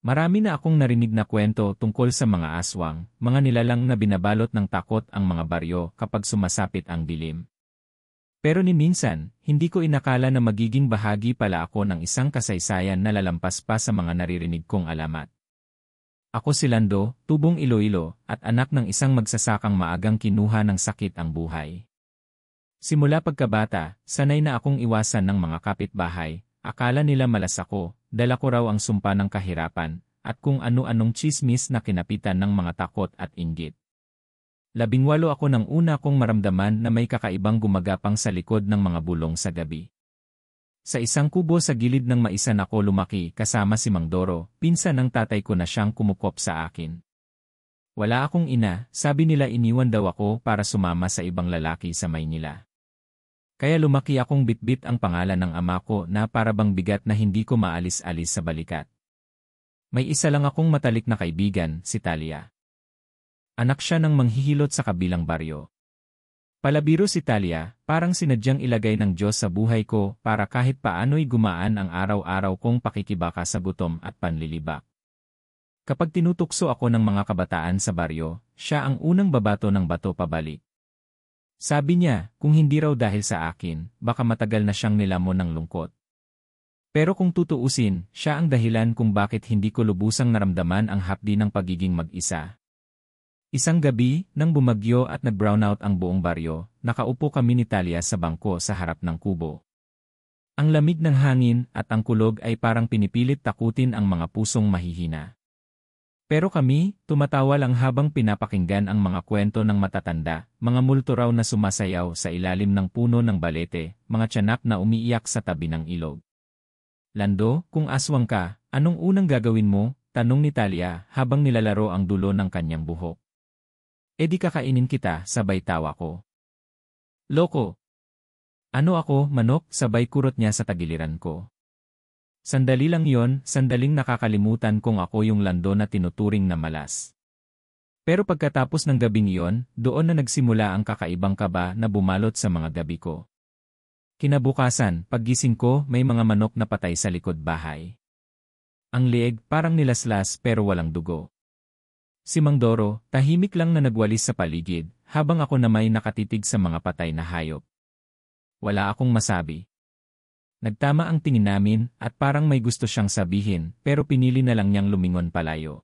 Marami na akong narinig na kwento tungkol sa mga aswang, mga nilalang na binabalot ng takot ang mga baryo kapag sumasapit ang dilim. Pero ni minsan, hindi ko inakala na magiging bahagi pala ako ng isang kasaysayan na lalampas pa sa mga naririnig kong alamat. Ako si Lando, tubong Iloilo, at anak ng isang magsasakang maagang kinuha ng sakit ang buhay. Simula pagkabata, sanay na akong iwasan ng mga kapitbahay, akala nila malas ako, dala ko raw ang sumpa ng kahirapan, at kung ano-anong tsismis na kinapitan ng mga takot at inggit. 18 ako nang una kong maramdaman na may kakaibang gumagapang sa likod ng mga bulong sa gabi. Sa isang kubo sa gilid ng maisan ako lumaki kasama si Mang Doro, pinsan ng tatay ko na siyang kumukop sa akin. Wala akong ina, sabi nila iniwan daw ako para sumama sa ibang lalaki sa Maynila. Kaya lumaki akong bitbit ang pangalan ng ama ko na para bang bigat na hindi ko maalis-alis sa balikat. May isa lang akong matalik na kaibigan, si Talia. Anak siya ng manghihilot sa kabilang baryo. Palabiro si Talia, parang sinadyang ilagay ng Diyos sa buhay ko para kahit paano'y gumaan ang araw-araw kong pakikibaka sa gutom at panlilibak. Kapag tinutukso ako ng mga kabataan sa baryo, siya ang unang babato ng bato pabalik. Sabi niya, kung hindi raw dahil sa akin, baka matagal na siyang nilamon ng lungkot. Pero kung tutuusin, siya ang dahilan kung bakit hindi ko lubusang naramdaman ang hapdi ng pagiging mag-isa. Isang gabi, nang bumagyo at nag-brownout ang buong baryo, nakaupo kami ni Talia sa bangko sa harap ng kubo. Ang lamig ng hangin at ang kulog ay parang pinipilit takutin ang mga pusong mahihina. Pero kami, tumatawa lang habang pinapakinggan ang mga kwento ng matatanda, mga multo raw na sumasayaw sa ilalim ng puno ng balete, mga tiyanak na umiiyak sa tabi ng ilog. Lando, kung aswang ka, anong unang gagawin mo? Tanong ni Talia habang nilalaro ang dulo ng kanyang buhok. E di kakainin kita, sabay tawa ko. Loko! Ano ako, manok? Sabay kurot niya sa tagiliran ko. Sandali lang yon, sandaling nakakalimutan kong ako yung Lando na tinuturing na malas. Pero pagkatapos ng gabing iyon, doon na nagsimula ang kakaibang kaba na bumalot sa mga gabi ko. Kinabukasan, paggising ko, may mga manok na patay sa likod bahay. Ang leeg parang nilaslas pero walang dugo. Si Mang Doro, tahimik lang na nagwalis sa paligid, habang ako na may nakatitig sa mga patay na hayop. Wala akong masabi. Nagtama ang tingin namin at parang may gusto siyang sabihin pero pinili na lang niyang lumingon palayo.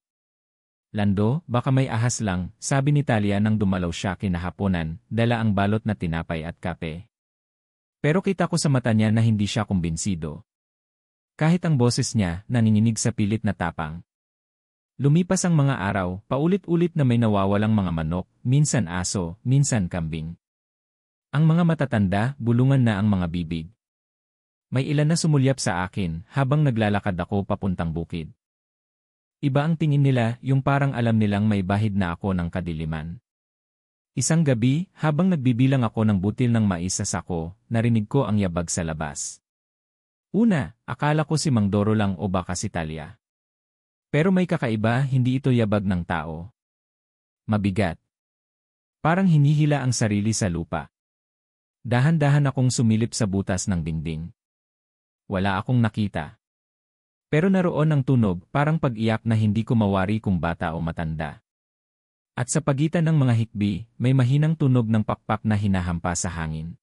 Lando, baka may ahas lang, sabi ni Talia nang dumalaw siya kinahaponan, dala ang balot na tinapay at kape. Pero kita ko sa mata niya na hindi siya kumbinsido. Kahit ang boses niya, nanginginig sa pilit na tapang. Lumipas ang mga araw, paulit-ulit na may nawawalang mga manok, minsan aso, minsan kambing. Ang mga matatanda, bulungan na ang mga bibig. May ilan na sumulyap sa akin habang naglalakad ako papuntang bukid. Iba ang tingin nila, yung parang alam nilang may bahid na ako ng kadiliman. Isang gabi, habang nagbibilang ako ng butil ng mais sa sako, narinig ko ang yabag sa labas. Una, akala ko si Mang Doro lang o baka si Talia. Pero may kakaiba, hindi ito yabag ng tao. Mabigat. Parang hinihila ang sarili sa lupa. Dahan-dahan akong sumilip sa butas ng dingding. Wala akong nakita. Pero naroon ang tunog, parang pag-iyak na hindi ko mawari kung bata o matanda. At sa pagitan ng mga hikbi, may mahinang tunog ng pakpak na hinahampa sa hangin.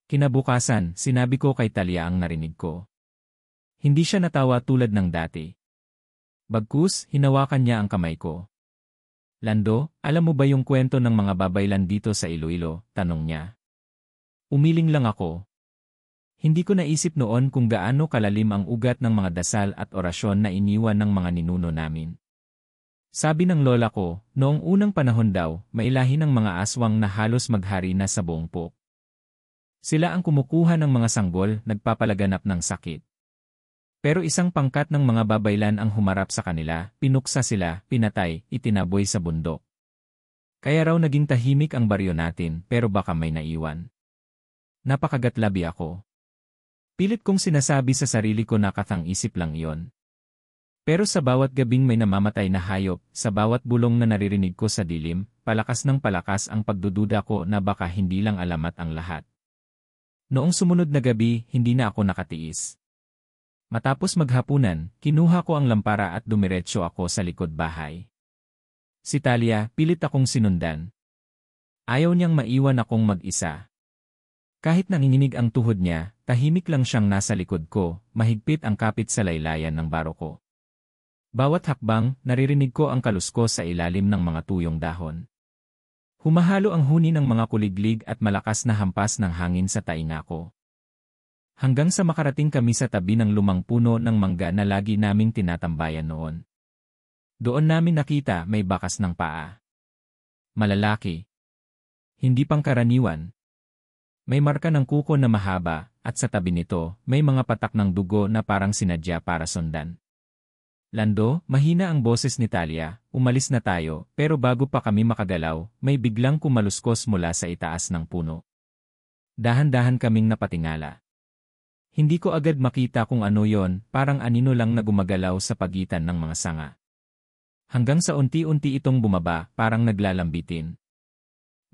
Kinabukasan, sinabi ko kay Talia ang narinig ko. Hindi siya natawa tulad ng dati. Bagkus, hinawakan niya ang kamay ko. Lando, alam mo ba yung kwento ng mga babaylan dito sa Iloilo? Tanong niya. Umiling lang ako. Hindi ko naisip noon kung gaano kalalim ang ugat ng mga dasal at orasyon na iniwan ng mga ninuno namin. Sabi ng lola ko, noong unang panahon daw, mailahi ng mga aswang na halos maghari na sa buong pok. Sila ang kumukuha ng mga sanggol, nagpapalaganap ng sakit. Pero isang pangkat ng mga babaylan ang humarap sa kanila, pinuksa sila, pinatay, itinaboy sa bundok. Kaya raw naging tahimik ang baryo natin, pero baka may naiwan. Napakagatlabi ako. Pilit kong sinasabi sa sarili ko na katang-isip lang iyon. Pero sa bawat gabing may namamatay na hayop, sa bawat bulong na naririnig ko sa dilim, palakas ng palakas ang pagdududa ko na baka hindi lang alamat ang lahat. Noong sumunod na gabi, hindi na ako nakatiis. Matapos maghapunan, kinuha ko ang lampara at dumiretso ako sa likod bahay. Si Talia, pilit akong sinundan. Ayaw niyang maiwan akong mag-isa. Kahit nanginginig ang tuhod niya, tahimik lang siyang nasa likod ko, mahigpit ang kapit sa laylayan ng baroko. Bawat hakbang, naririnig ko ang kaluskos sa ilalim ng mga tuyong dahon. Humahalo ang huni ng mga kuliglig at malakas na hampas ng hangin sa tainga ko. Hanggang sa makarating kami sa tabi ng lumang puno ng mangga na lagi naming tinatambayan noon. Doon namin nakita may bakas ng paa. Malalaki. Hindi pangkaraniwan. May marka ng kuko na mahaba, at sa tabi nito, may mga patak ng dugo na parang sinadya para sundan. Lando, mahina ang boses ni Talia, umalis na tayo, pero bago pa kami makagalaw, may biglang kumaluskos mula sa itaas ng puno. Dahan-dahan kaming napatingala. Hindi ko agad makita kung ano yon, parang anino lang na gumagalaw sa pagitan ng mga sanga. Hanggang sa unti-unti itong bumaba, parang naglalambitin.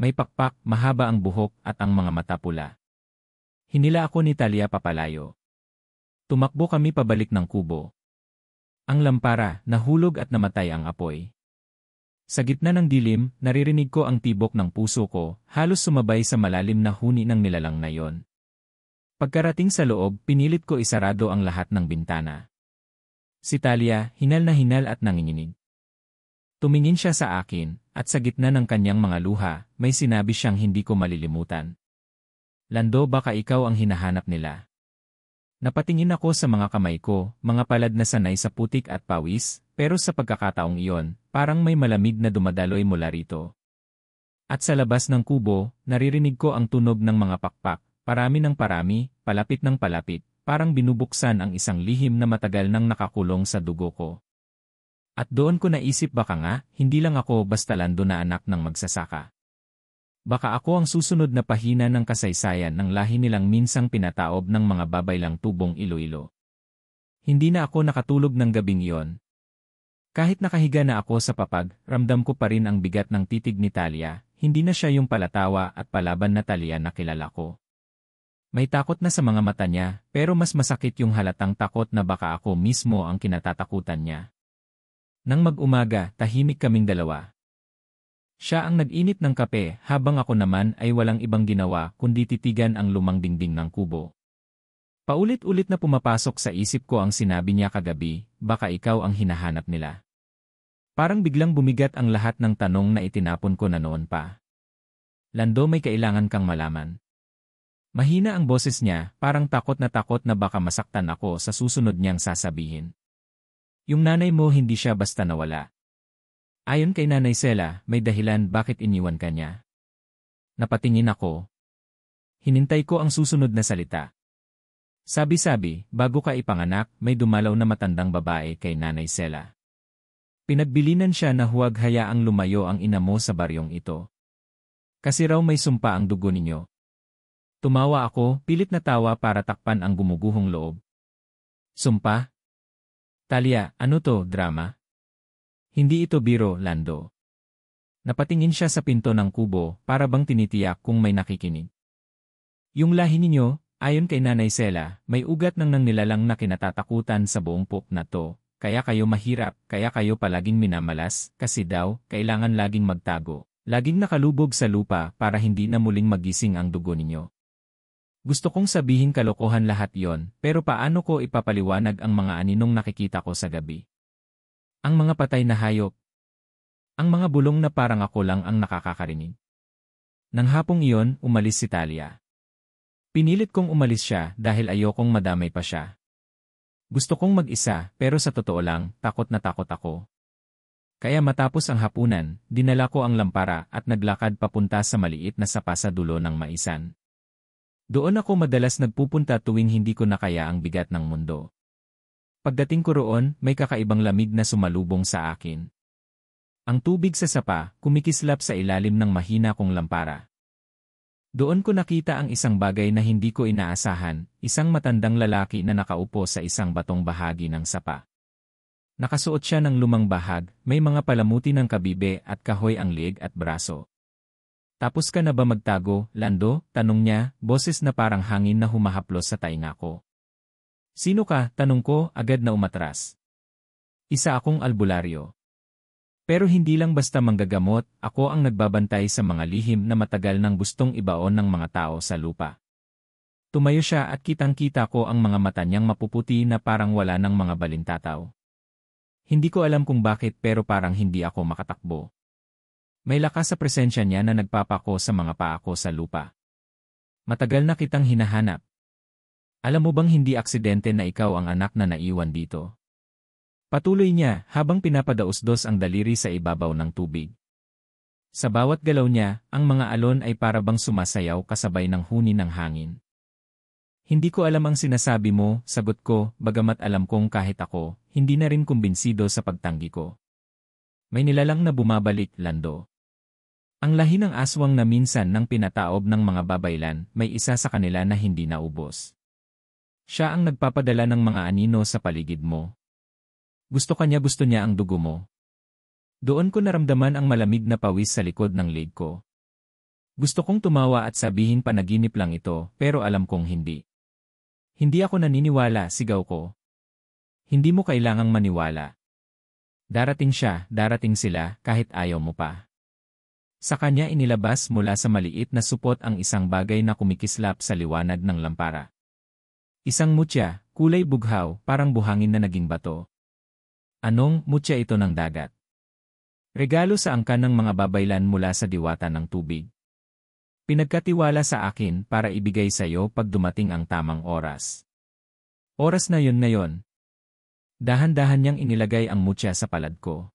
May pakpak, mahaba ang buhok at ang mga mata pula. Hinila ako ni Talia papalayo. Tumakbo kami pabalik ng kubo. Ang lampara, nahulog at namatay ang apoy. Sa gitna ng dilim, naririnig ko ang tibok ng puso ko, halos sumabay sa malalim na huni ng nilalang na yon. Pagkarating sa loob, pinilit ko isarado ang lahat ng bintana. Si Talia, hinal na hinal at nanginginig. Tumingin siya sa akin, at sa gitna ng kanyang mga luha, may sinabi siyang hindi ko malilimutan. Lando, baka ikaw ang hinahanap nila. Napatingin ako sa mga kamay ko, mga palad na sanay sa putik at pawis, pero sa pagkakataong iyon, parang may malamig na dumadaloy mula rito. At sa labas ng kubo, naririnig ko ang tunog ng mga pakpak, parami ng parami, palapit ng palapit, parang binubuksan ang isang lihim na matagal nang nakakulong sa dugo ko. At doon ko naisip baka nga, hindi lang ako basta Lando na anak ng magsasaka. Baka ako ang susunod na pahina ng kasaysayan ng lahi nilang minsang pinataob ng mga babaylang tubong Iloilo. Hindi na ako nakatulog ng gabing iyon. Kahit nakahiga na ako sa papag, ramdam ko pa rin ang bigat ng titig ni Talia, hindi na siya yung palatawa at palaban na Talia na kilala ko. May takot na sa mga mata niya, pero mas masakit yung halatang takot na baka ako mismo ang kinatatakutan niya. Nang mag-umaga, tahimik kaming dalawa. Siya ang nag-init ng kape habang ako naman ay walang ibang ginawa kundi titigan ang lumang dingding ng kubo. Paulit-ulit na pumapasok sa isip ko ang sinabi niya kagabi, baka ikaw ang hinahanap nila. Parang biglang bumigat ang lahat ng tanong na itinapon ko na noon pa. Lando, may kailangan kang malaman. Mahina ang boses niya, parang takot na baka masaktan ako sa susunod niyang sasabihin. Yung nanay mo hindi siya basta nawala. Ayon kay Nanay Sela, may dahilan bakit iniwan ka niya. Napatingin ako. Hinintay ko ang susunod na salita. Sabi-sabi, bago ka ipanganak, may dumalaw na matandang babae kay Nanay Sela. Pinagbilinan siya na huwag hayaang lumayo ang ina mo sa baryong ito. Kasi raw may sumpa ang dugo ninyo. Tumawa ako, pilit na tawa para takpan ang gumuguhong loob. Sumpa? Talia, ano to, drama? Hindi ito biro, Lando. Napatingin siya sa pinto ng kubo, para bang tinitiyak kung may nakikinig. Yung lahi ninyo, ayon kay Nanay Sela, may ugat ng nilalang na kinatatakutan sa buong pok na to, kaya kayo mahirap, kaya kayo palaging minamalas, kasi daw, kailangan laging magtago, laging nakalubog sa lupa para hindi na muling magising ang dugo ninyo. Gusto kong sabihin kalokohan lahat yon, pero paano ko ipapaliwanag ang mga aninong nakikita ko sa gabi? Ang mga patay na hayop. Ang mga bulong na parang ako lang ang nakakakarinig. Nang hapong iyon, umalis si Talia. Pinilit kong umalis siya dahil ayokong madamay pa siya. Gusto kong mag-isa, pero sa totoo lang, takot na takot ako. Kaya matapos ang hapunan, dinala ko ang lampara at naglakad papunta sa maliit na sapa sa dulo ng maisan. Doon ako madalas nagpupunta tuwing hindi ko na kaya ang bigat ng mundo. Pagdating ko roon, may kakaibang lamig na sumalubong sa akin. Ang tubig sa sapa, kumikislap sa ilalim ng mahina kong lampara. Doon ko nakita ang isang bagay na hindi ko inaasahan, isang matandang lalaki na nakaupo sa isang batong bahagi ng sapa. Nakasuot siya ng lumang bahag, may mga palamuti ng kabibe at kahoy ang liig at braso. Tapos ka na ba magtago, Lando? Tanong niya, boses na parang hangin na humahaplos sa tainga ko. Sino ka? Tanong ko, agad na umatras. Isa akong albularyo. Pero hindi lang basta manggagamot, ako ang nagbabantay sa mga lihim na matagal nang gustong ibaon ng mga tao sa lupa. Tumayo siya at kitang-kita ko ang mga mata niyang mapuputi na parang wala ng mga balintataw. Hindi ko alam kung bakit pero parang hindi ako makatakbo. May lakas sa presensya niya na nagpapako sa mga paa ko sa lupa. Matagal na kitang hinahanap. Alam mo bang hindi aksidente na ikaw ang anak na naiwan dito? Patuloy niya habang pinapadausdos ang daliri sa ibabaw ng tubig. Sa bawat galaw niya, ang mga alon ay parabang sumasayaw kasabay ng huni ng hangin. Hindi ko alam ang sinasabi mo, sagot ko, bagamat alam kong kahit ako, hindi na rin kumbinsido sa pagtanggi ko. May nilalang na bumabalik, Lando. Ang lahi ng aswang na minsan nang pinataob ng mga babaylan, may isa sa kanila na hindi naubos. Siya ang nagpapadala ng mga anino sa paligid mo. Gusto niya ang dugo mo. Doon ko naramdaman ang malamig na pawis sa likod ng leg ko. Gusto kong tumawa at sabihin panaginip lang ito, pero alam kong hindi. Hindi ako naniniwala, sigaw ko. Hindi mo kailangang maniwala. Darating siya, darating sila, kahit ayaw mo pa. Sa kanya inilabas mula sa maliit na supot ang isang bagay na kumikislap sa liwanag ng lampara. Isang mutya, kulay bughaw, parang buhangin na naging bato. Anong mutya ito ng dagat? Regalo sa angkan ng mga babaylan mula sa diwata ng tubig. Pinagkatiwala sa akin para ibigay sa iyo pag dumating ang tamang oras. Oras na yon. Dahan-dahan niyang inilagay ang mutya sa palad ko.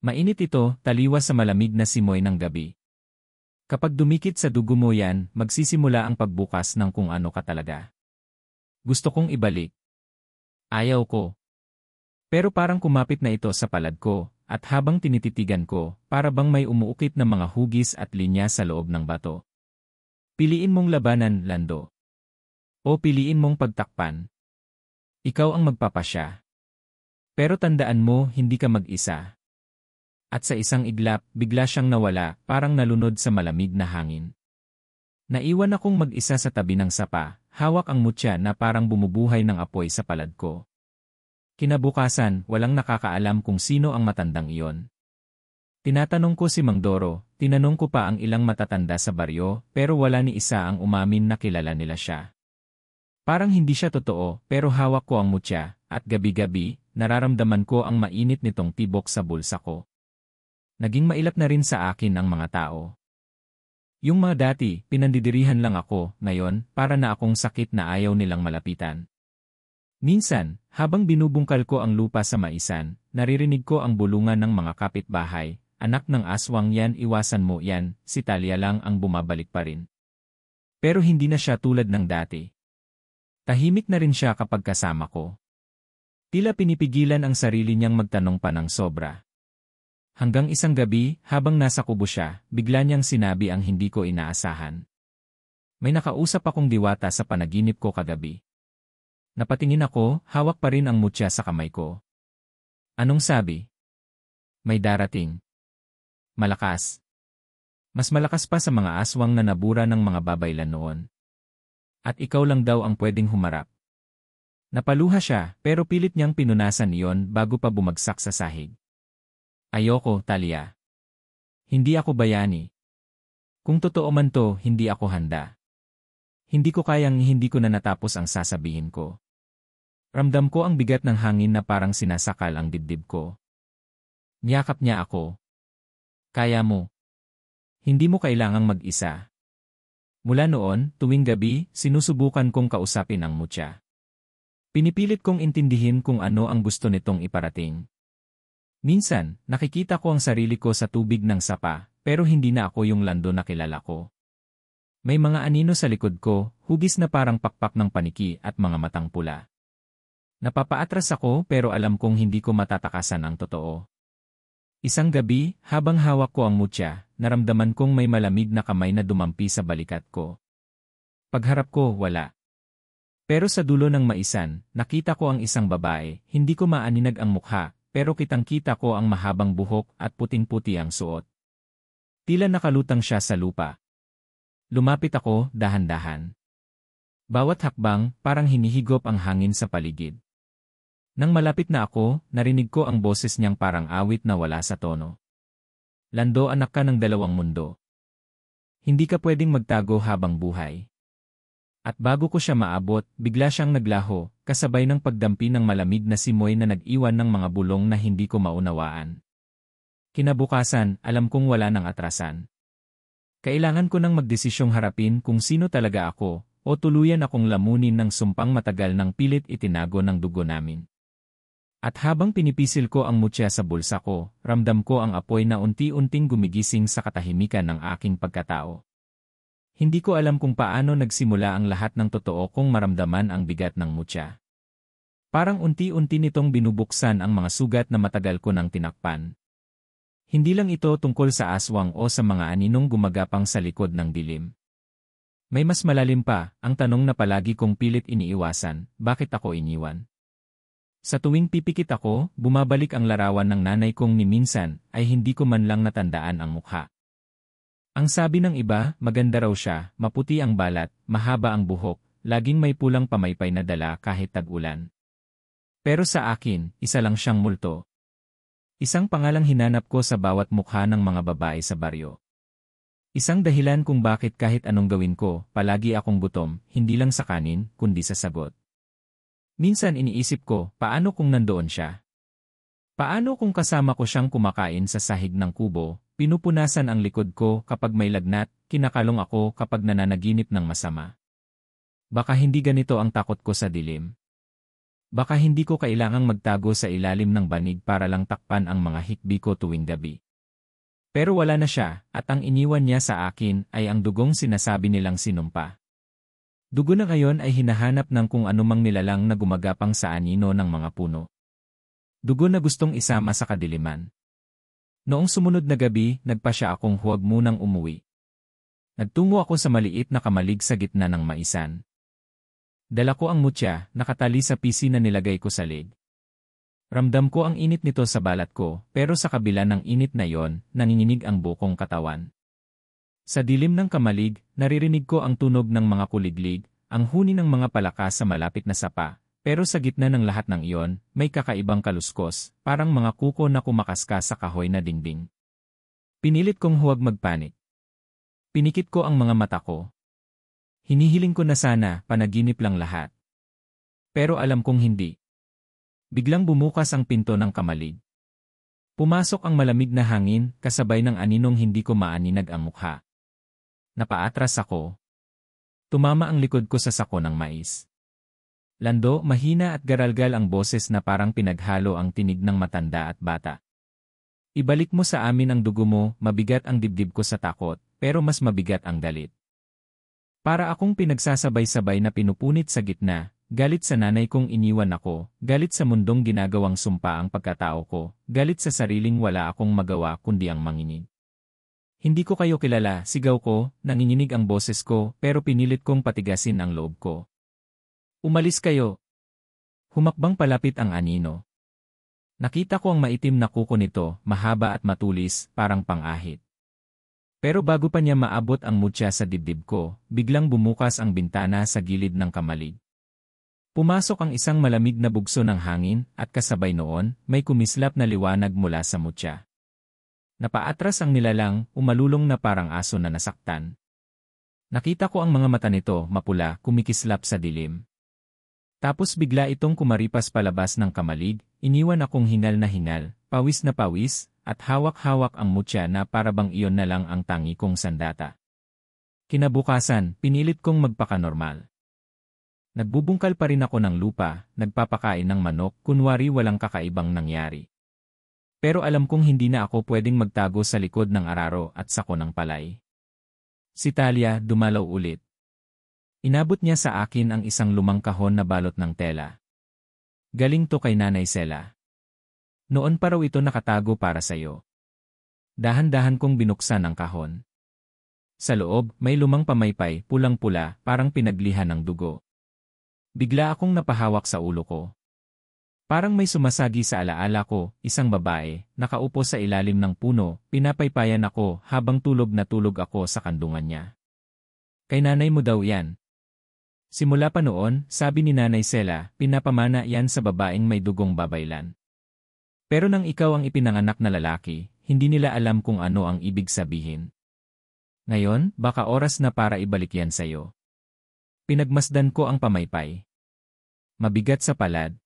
Mainit ito, taliwas sa malamig na simoy ng gabi. Kapag dumikit sa dugo mo yan, magsisimula ang pagbukas ng kung ano ka talaga. Gusto kong ibalik. Ayaw ko. Pero parang kumapit na ito sa palad ko, at habang tinititigan ko, para bang may umuukit na mga hugis at linya sa loob ng bato. Piliin mong labanan, Lando. O piliin mong pagtakpan. Ikaw ang magpapasya. Pero tandaan mo, hindi ka mag-isa. At sa isang iglap, bigla siyang nawala, parang nalunod sa malamig na hangin. Naiwan akong mag-isa sa tabi ng sapa, hawak ang mutya na parang bumubuhay ng apoy sa palad ko. Kinabukasan, walang nakakaalam kung sino ang matandang iyon. Tinatanong ko si Mang Doro, tinanong ko pa ang ilang matatanda sa baryo, pero wala ni isa ang umamin na kilala nila siya. Parang hindi siya totoo, pero hawak ko ang mutya, at gabi-gabi, nararamdaman ko ang mainit nitong tibok sa bulsa ko. Naging mailap na rin sa akin ang mga tao. Yung mga dati, pinandidirihan lang ako, ngayon, para na akong sakit na ayaw nilang malapitan. Minsan, habang binubungkal ko ang lupa sa maisan, naririnig ko ang bulungan ng mga kapitbahay, anak ng aswang yan, iwasan mo yan, si Talia lang ang bumabalik pa rin. Pero hindi na siya tulad ng dati. Tahimik na rin siya kapag kasama ko. Tila pinipigilan ang sarili niyang magtanong pa ng sobra. Hanggang isang gabi, habang nasa kubo siya, bigla niyang sinabi ang hindi ko inaasahan. May nakausap akong diwata sa panaginip ko kagabi. Napatingin ako, hawak pa rin ang mutya sa kamay ko. Anong sabi? May darating. Malakas. Mas malakas pa sa mga aswang na nabura ng mga babaylan noon. At ikaw lang daw ang pwedeng humarap. Napaluha siya, pero pilit niyang pinunasan iyon bago pa bumagsak sa sahig. Ayoko, Talia. Hindi ako bayani. Kung totoo man to, hindi ako handa. Hindi ko kayang hindi ko na natapos ang sasabihin ko. Ramdam ko ang bigat ng hangin na parang sinasakal ang dibdib ko. Niyakap niya ako. Kaya mo. Hindi mo kailangang mag-isa. Mula noon, tuwing gabi, sinusubukan kong kausapin ang mutya. Pinipilit kong intindihin kung ano ang gusto nitong iparating. Minsan, nakikita ko ang sarili ko sa tubig ng sapa, pero hindi na ako yung Lando na kilala ko. May mga anino sa likod ko, hugis na parang pakpak ng paniki at mga matang pula. Napapaatras ako pero alam kong hindi ko matatakasan ang totoo. Isang gabi, habang hawak ko ang mutya, naramdaman kong may malamig na kamay na dumampi sa balikat ko. Pagharap ko, wala. Pero sa dulo ng maisan, nakita ko ang isang babae, hindi ko maaninag ang mukha, pero kitang-kita ko ang mahabang buhok at puting-puti ang suot. Tila nakalutang siya sa lupa. Lumapit ako, dahan-dahan. Bawat hakbang, parang hinihigop ang hangin sa paligid. Nang malapit na ako, narinig ko ang boses niyang parang awit na wala sa tono. Lando, anak ka ng dalawang mundo. Hindi ka pwedeng magtago habang buhay. At bago ko siya maabot, bigla siyang naglaho, kasabay ng pagdampi ng malamig na simoy na nag-iwan ng mga bulong na hindi ko maunawaan. Kinabukasan, alam kong wala nang atrasan. Kailangan ko nang magdesisyong harapin kung sino talaga ako, o tuluyan akong lamunin ng sumpang matagal ng pilit itinago ng dugo namin. At habang pinipisil ko ang mutya sa bulsa ko, ramdam ko ang apoy na unti-unting gumigising sa katahimikan ng aking pagkatao. Hindi ko alam kung paano nagsimula ang lahat ng totoo kong maramdaman ang bigat ng mutya. Parang unti-unti nitong binubuksan ang mga sugat na matagal ko nang tinakpan. Hindi lang ito tungkol sa aswang o sa mga aninong gumagapang sa likod ng dilim. May mas malalim pa, ang tanong na palagi kong pilit iniiwasan, bakit ako iniwan? Sa tuwing pipikit ako, bumabalik ang larawan ng nanay kong ni minsan, ay hindi ko man lang natandaan ang mukha. Ang sabi ng iba, maganda raw siya, maputi ang balat, mahaba ang buhok, laging may pulang pamaypay na dala kahit tag-ulan. Pero sa akin, isa lang siyang multo. Isang pangalang hinanap ko sa bawat mukha ng mga babae sa baryo. Isang dahilan kung bakit kahit anong gawin ko, palagi akong gutom, hindi lang sa kanin, kundi sa sagot. Minsan iniisip ko, paano kung nandoon siya? Paano kung kasama ko siyang kumakain sa sahig ng kubo, pinupunasan ang likod ko kapag may lagnat, kinakalong ako kapag nananaginip ng masama? Baka hindi ganito ang takot ko sa dilim. Baka hindi ko kailangang magtago sa ilalim ng banig para lang takpan ang mga hikbi ko tuwing gabi. Pero wala na siya, at ang iniwan niya sa akin ay ang dugong sinasabi nilang sinumpa. Dugo na ngayon ay hinahanap ng kung anumang nilalang na gumagapang sa anino ng mga puno. Dugo na gustong isama sa kadiliman. Noong sumunod na gabi, nagpasya akong huwag munang umuwi. Nagtungo ako sa maliit na kamalig sa gitna ng maisan. Dala ko ang mutya, nakatali sa pisi na nilagay ko sa leg. Ramdam ko ang init nito sa balat ko, pero sa kabila ng init na yon, nanginginig ang bukong katawan. Sa dilim ng kamalig, naririnig ko ang tunog ng mga kuliglig, ang huni ng mga palaka sa malapit na sapa, pero sa gitna ng lahat ng iyon, may kakaibang kaluskos, parang mga kuko na kumakaskas sa kahoy na dingding. Pinilit kong huwag magpanik. Pinikit ko ang mga mata ko. Hinihiling ko na sana, panaginip lang lahat. Pero alam kong hindi. Biglang bumukas ang pinto ng kamalig. Pumasok ang malamig na hangin, kasabay ng aninong hindi ko maaninag ang mukha. Napaatras ako. Tumama ang likod ko sa sako ng mais. Lando, mahina at garalgal ang boses na parang pinaghalo ang tinig ng matanda at bata. Ibalik mo sa amin ang dugo mo, mabigat ang dibdib ko sa takot, pero mas mabigat ang galit. Para akong pinagsasabay-sabay na pinupunit sa gitna, galit sa nanay kong iniwan ako, galit sa mundong ginagawang sumpa ang pagkatao ko, galit sa sariling wala akong magawa kundi ang manginig. Hindi ko kayo kilala, sigaw ko, nanginginig ang boses ko, pero pinilit kong patigasin ang loob ko. Umalis kayo. Humakbang palapit ang anino. Nakita ko ang maitim na kuko nito, mahaba at matulis, parang pang-ahit. Pero bago pa niya maabot ang mutya sa dibdib ko, biglang bumukas ang bintana sa gilid ng kamalig. Pumasok ang isang malamig na bugso ng hangin, at kasabay noon, may kumislap na liwanag mula sa mutya. Napaatras ang nilalang, umalulong na parang aso na nasaktan. Nakita ko ang mga mata nito, mapula, kumikislap sa dilim. Tapos bigla itong kumaripas palabas ng kamalig, iniwan akong hingal na hingal, pawis na pawis, at hawak-hawak ang mutya na parabang iyon na lang ang tangi kong sandata. Kinabukasan, pinilit kong magpakanormal. Nagbubungkal pa rin ako ng lupa, nagpapakain ng manok, kunwari walang kakaibang nangyari. Pero alam kong hindi na ako pwedeng magtago sa likod ng araro at sako ng palay. Si Talia dumalaw ulit. Inabot niya sa akin ang isang lumang kahon na balot ng tela. Galing to kay Nanay Sela. Noon pa raw ito nakatago para sa'yo. Dahan-dahan kong binuksan ang kahon. Sa loob, may lumang pamaypay, pulang-pula, parang pinaglihan ng dugo. Bigla akong napahawak sa ulo ko. Parang may sumasagi sa alaala ko, isang babae, nakaupo sa ilalim ng puno, pinapaypayan ako habang tulog na tulog ako sa kandungan niya. Kay nanay mo daw yan. Simula pa noon, sabi ni Nanay Sela, pinapamana yan sa babaeng may dugong babaylan. Pero nang ikaw ang ipinanganak na lalaki, hindi nila alam kung ano ang ibig sabihin. Ngayon, baka oras na para ibalik yan sa'yo. Pinagmasdan ko ang pamaypay. Mabigat sa palad.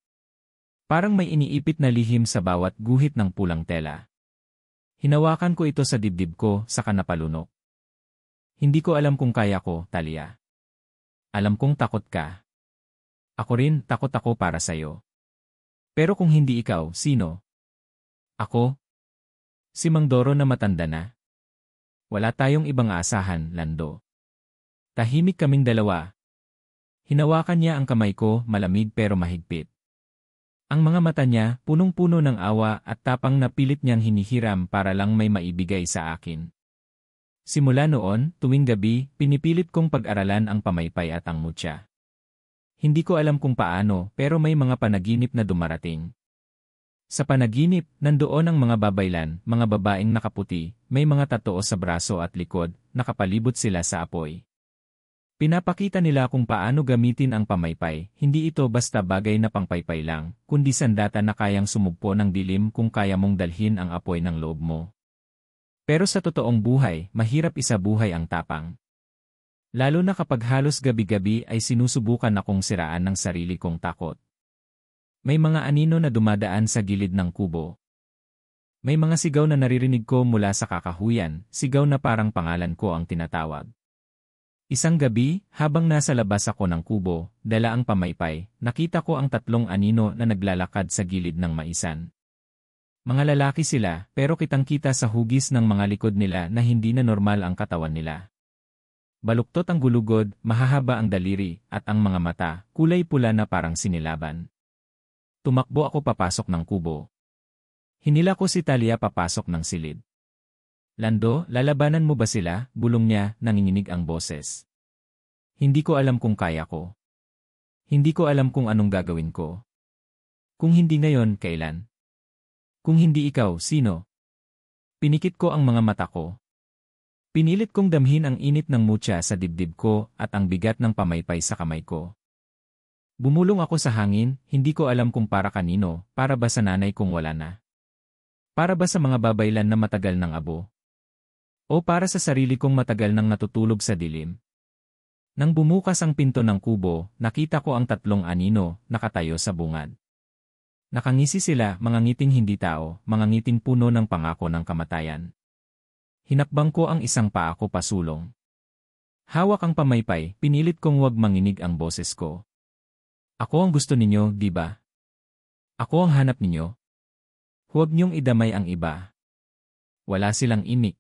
Parang may iniipit na lihim sa bawat guhit ng pulang tela. Hinawakan ko ito sa dibdib ko, saka napalunok. Hindi ko alam kung kaya ko, Talia. Alam kong takot ka. Ako rin, takot ako para sa'yo. Pero kung hindi ikaw, sino? Ako? Si Mang Doro na matanda na. Wala tayong ibang aasahan, Lando. Tahimik kaming dalawa. Hinawakan niya ang kamay ko, malamig pero mahigpit. Ang mga mata niya, punong-puno ng awa at tapang na pilit niyang hinihiram para lang may maibigay sa akin. Simula noon, tuwing gabi, pinipilit kong pag-aralan ang pamaypay at ang mutya. Hindi ko alam kung paano, pero may mga panaginip na dumarating. Sa panaginip, nandoon ang mga babaylan, mga babaeng nakaputi, may mga tatoo sa braso at likod, nakapalibot sila sa apoy. Pinapakita nila kung paano gamitin ang pamaypay, hindi ito basta bagay na pangpaypay lang, kundi sandata na kayang sumugpo ng dilim kung kaya mong dalhin ang apoy ng loob mo. Pero sa totoong buhay, mahirap isabuhay ang tapang. Lalo na kapag halos gabi-gabi ay sinusubukan akong siraan ng sarili kong takot. May mga anino na dumadaan sa gilid ng kubo. May mga sigaw na naririnig ko mula sa kakahuyan, sigaw na parang pangalan ko ang tinatawag. Isang gabi, habang nasa labas ako ng kubo, dala ang pamaypay, nakita ko ang 3 anino na naglalakad sa gilid ng maisan. Mga lalaki sila, pero kitang-kita sa hugis ng mga likod nila na hindi na normal ang katawan nila. Baluktot ang gulugod, mahahaba ang daliri, at ang mga mata, kulay pula na parang sinilaban. Tumakbo ako papasok ng kubo. Hinila ko si Talia papasok ng silid. Lando, lalabanan mo ba sila? Bulong niya, nanginginig ang boses. Hindi ko alam kung kaya ko. Hindi ko alam kung anong gagawin ko. Kung hindi ngayon, kailan? Kung hindi ikaw, sino? Pinikit ko ang mga mata ko. Pinilit kong damhin ang init ng mutya sa dibdib ko at ang bigat ng pamaypay sa kamay ko. Bumulong ako sa hangin, hindi ko alam kung para kanino, para ba sa nanay kong wala na. Para ba sa mga babaylan na matagal ng abo? O para sa sarili kong matagal nang natutulog sa dilim? Nang bumukas ang pinto ng kubo, nakita ko ang 3 anino, nakatayo sa bungad. Nakangisi sila, mga ngiting hindi tao, mga ngiting puno ng pangako ng kamatayan. Hinakbang ko ang isang paa ko pasulong. Hawak ang pamaypay, pinilit kong huwag manginig ang boses ko. Ako ang gusto ninyo, di ba? Ako ang hanap ninyo. Huwag niyong idamay ang iba. Wala silang imik.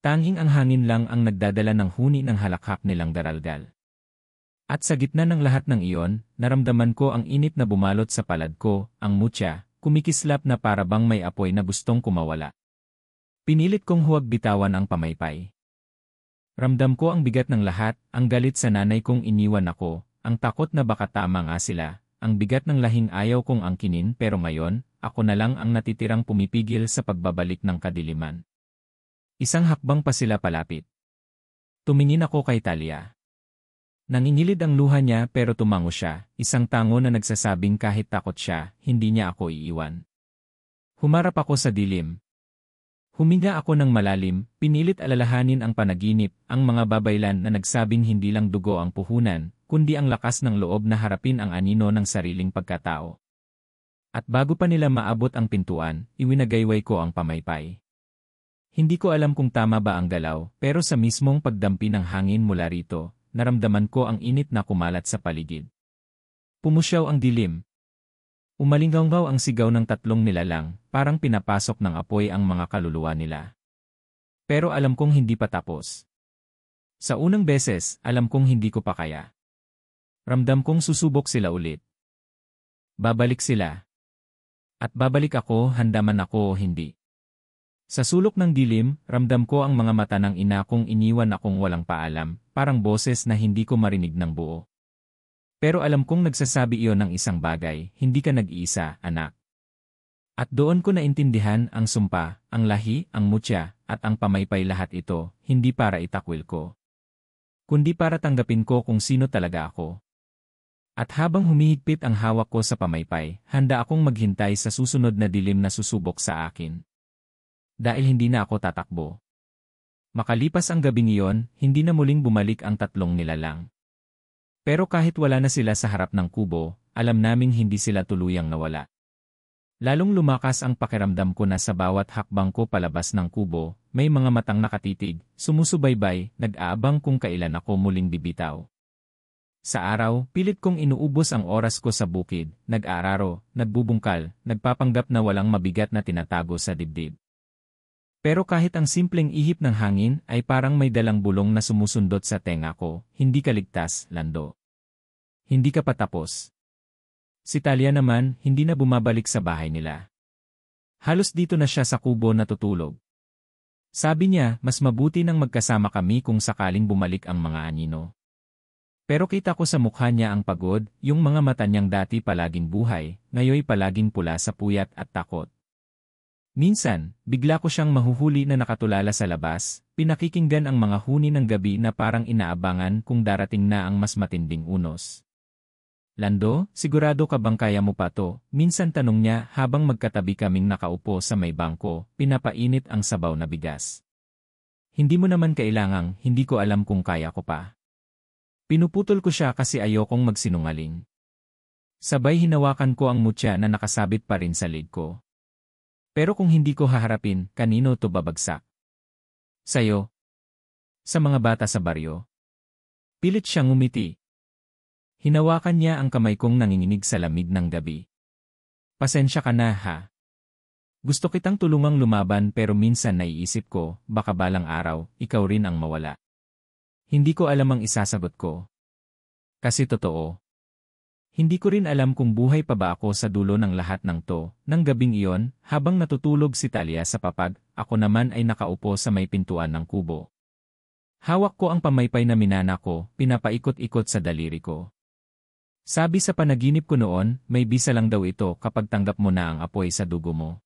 Tanging ang hangin lang ang nagdadala ng huni ng halakhak nilang daralgal. At sa gitna ng lahat ng iyon, naramdaman ko ang init na bumalot sa palad ko, ang mutya, kumikislap na para bang may apoy na gustong kumawala. Pinilit kong huwag bitawan ang pamaypay. Ramdam ko ang bigat ng lahat, ang galit sa nanay kong iniwan ako, ang takot na baka tama nga sila, ang bigat ng lahing ayaw kong angkinin pero ngayon, ako na lang ang natitirang pumipigil sa pagbabalik ng kadiliman. Isang hakbang pa sila palapit. Tumingin ako kay Talia. Nangingilid ang luha niya pero tumango siya, isang tango na nagsasabing kahit takot siya, hindi niya ako iiwan. Humarap ako sa dilim. Huminga ako ng malalim, pinilit alalahanin ang panaginip, ang mga babaylan na nagsabing hindi lang dugo ang puhunan, kundi ang lakas ng loob na harapin ang anino ng sariling pagkatao. At bago pa nila maabot ang pintuan, iwinagayway ko ang pamaypay. Hindi ko alam kung tama ba ang galaw, pero sa mismong pagdampi ng hangin mula rito, naramdaman ko ang init na kumalat sa paligid. Pumusyaw ang dilim. Umalinggaw ang sigaw ng 3 nilalang, parang pinapasok ng apoy ang mga kaluluwa nila. Pero alam kong hindi pa tapos. Sa unang beses, alam kong hindi ko pa kaya. Ramdam kong susubok sila ulit. Babalik sila. At babalik ako, handa man ako o hindi. Sa sulok ng dilim, ramdam ko ang mga mata ng ina kong iniwan akong walang paalam, parang boses na hindi ko marinig ng buo. Pero alam kong nagsasabi iyon ng isang bagay, hindi ka nag-iisa, anak. At doon ko naintindihan ang sumpa, ang lahi, ang mutya, at ang pamaypay lahat ito, hindi para itakwil ko. kundi para tanggapin ko kung sino talaga ako. At habang humihigpit ang hawak ko sa pamaypay, handa akong maghintay sa susunod na dilim na susubok sa akin. Dahil hindi na ako tatakbo. Makalipas ang gabing iyon, hindi na muling bumalik ang tatlong nilalang. Pero kahit wala na sila sa harap ng kubo, alam naming hindi sila tuluyang nawala. Lalong lumakas ang pakiramdam ko na sa bawat hakbang ko palabas ng kubo, may mga matang nakatitig, sumusubaybay, nag-aabang kung kailan ako muling bibitaw. Sa araw, pilit kong inuubos ang oras ko sa bukid, nag-aararo, nagbubungkal, nagpapanggap na walang mabigat na tinatago sa dibdib. Pero kahit ang simpleng ihip ng hangin ay parang may dalang bulong na sumusundot sa tenga ko, hindi ka ligtas, Lando. Hindi ka patapos. Si Talia naman, hindi na bumabalik sa bahay nila. Halos dito na siya sa kubo natutulog. Sabi niya, mas mabuti nang magkasama kami kung sakaling bumalik ang mga anino. Pero kita ko sa mukha niya ang pagod, yung mga mata niyang dati palaging buhay, ngayoy palaging pula sa puyat at takot. Minsan, bigla ko siyang mahuhuli na nakatulala sa labas, pinakikinggan ang mga huni ng gabi na parang inaabangan kung darating na ang mas matinding unos. Lando, sigurado ka bang kaya mo pa to? Minsan tanong niya habang magkatabi kaming nakaupo sa may bangko, pinapainit ang sabaw na bigas. Hindi mo naman kailangang, hindi ko alam kung kaya ko pa. Pinuputol ko siya kasi ayokong magsinungaling. Sabay hinawakan ko ang mutya na nakasabit pa rin sa leg ko. Pero kung hindi ko haharapin, kanino to babagsak? Sa'yo? Sa mga bata sa baryo? Pilit siyang ngumiti. Hinawakan niya ang kamay kong nanginginig sa lamig ng gabi. Pasensya ka na ha. Gusto kitang tulungang lumaban pero minsan naiisip ko, baka balang araw, ikaw rin ang mawala. Hindi ko alam ang isasagot ko. Kasi totoo. Hindi ko rin alam kung buhay pa ba ako sa dulo ng lahat ng to. Nang gabing iyon, habang natutulog si Talia sa papag, ako naman ay nakaupo sa may pintuan ng kubo. Hawak ko ang pamaypay na minana ko, pinapaikot-ikot sa daliri ko. Sabi sa panaginip ko noon, may bisa lang daw ito kapag tanggap mo na ang apoy sa dugo mo.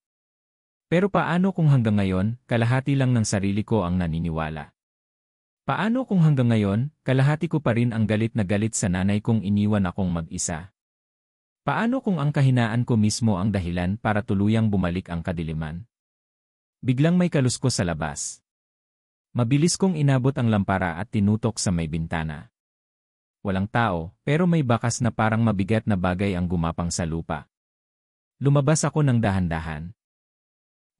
Pero paano kung hanggang ngayon, kalahati lang ng sarili ko ang naniniwala? Paano kung hanggang ngayon, kalahati ko pa rin ang galit na galit sa nanay kong iniwan akong mag-isa? Paano kung ang kahinaan ko mismo ang dahilan para tuluyang bumalik ang kadiliman? Biglang may kaluskos sa labas. Mabilis kong inabot ang lampara at tinutok sa may bintana. Walang tao, pero may bakas na parang mabigat na bagay ang gumapang sa lupa. Lumabas ako ng dahan-dahan.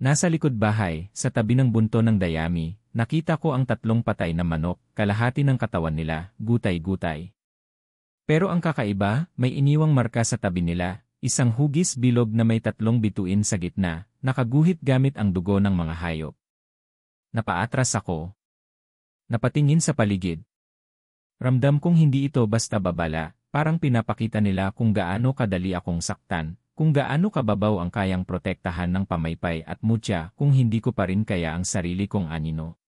Nasa likod bahay, sa tabi ng bunto ng dayami, nakita ko ang tatlong patay na manok, kalahati ng katawan nila, gutay-gutay. Pero ang kakaiba, may iniwang marka sa tabi nila, isang hugis bilog na may tatlong bituin sa gitna, nakaguhit gamit ang dugo ng mga hayop. Napaatras ako. Napatingin sa paligid. Ramdam kong hindi ito basta babala, parang pinapakita nila kung gaano kadali akong saktan, kung gaano kababaw ang kayang protektahan ng pamaypay at mutya kung hindi ko pa rin kaya ang sarili kong anino.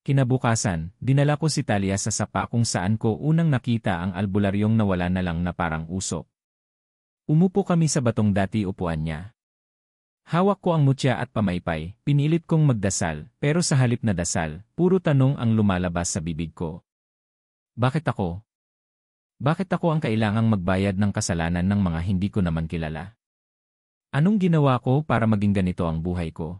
Kinabukasan, dinala ko si Talia sa sapa kung saan ko unang nakita ang albularyong nawala na lang na parang usok. Umupo kami sa batong dati upuan niya. Hawak ko ang mutya at pamaypay, pinilit kong magdasal, pero sa halip na dasal, puro tanong ang lumalabas sa bibig ko. Bakit ako? Bakit ako ang kailangang magbayad ng kasalanan ng mga hindi ko naman kilala? Anong ginawa ko para maging ganito ang buhay ko?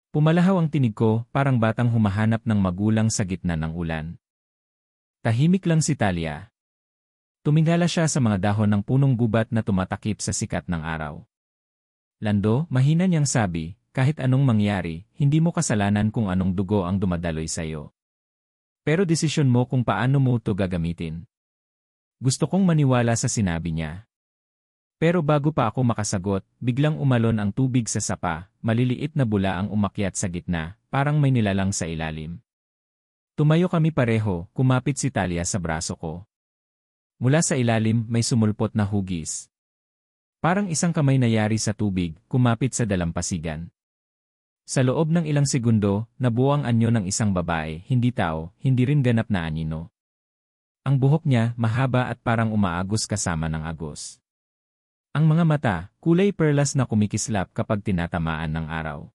Pumalahaw ang tinig ko, parang batang humahanap ng magulang sa gitna ng ulan. Tahimik lang si Talia. Tumingala siya sa mga dahon ng punong gubat na tumatakip sa sikat ng araw. Lando, mahina niyang sabi, kahit anong mangyari, hindi mo kasalanan kung anong dugo ang dumadaloy sa'yo. Pero desisyon mo kung paano mo ito gagamitin. Gusto kong maniwala sa sinabi niya. Pero bago pa ako makasagot, biglang umalon ang tubig sa sapa, maliliit na bula ang umakyat sa gitna, parang may nilalang sa ilalim. Tumayo kami pareho, kumapit si Talia sa braso ko. Mula sa ilalim, may sumulpot na hugis. Parang isang kamay na yari sa tubig, kumapit sa dalampasigan. Sa loob ng ilang segundo, nabuo ang anyo ng isang babae, hindi tao, hindi rin ganap na anino. Ang buhok niya, mahaba at parang umaagos kasama ng agos. Ang mga mata, kulay perlas na kumikislap kapag tinatamaan ng araw.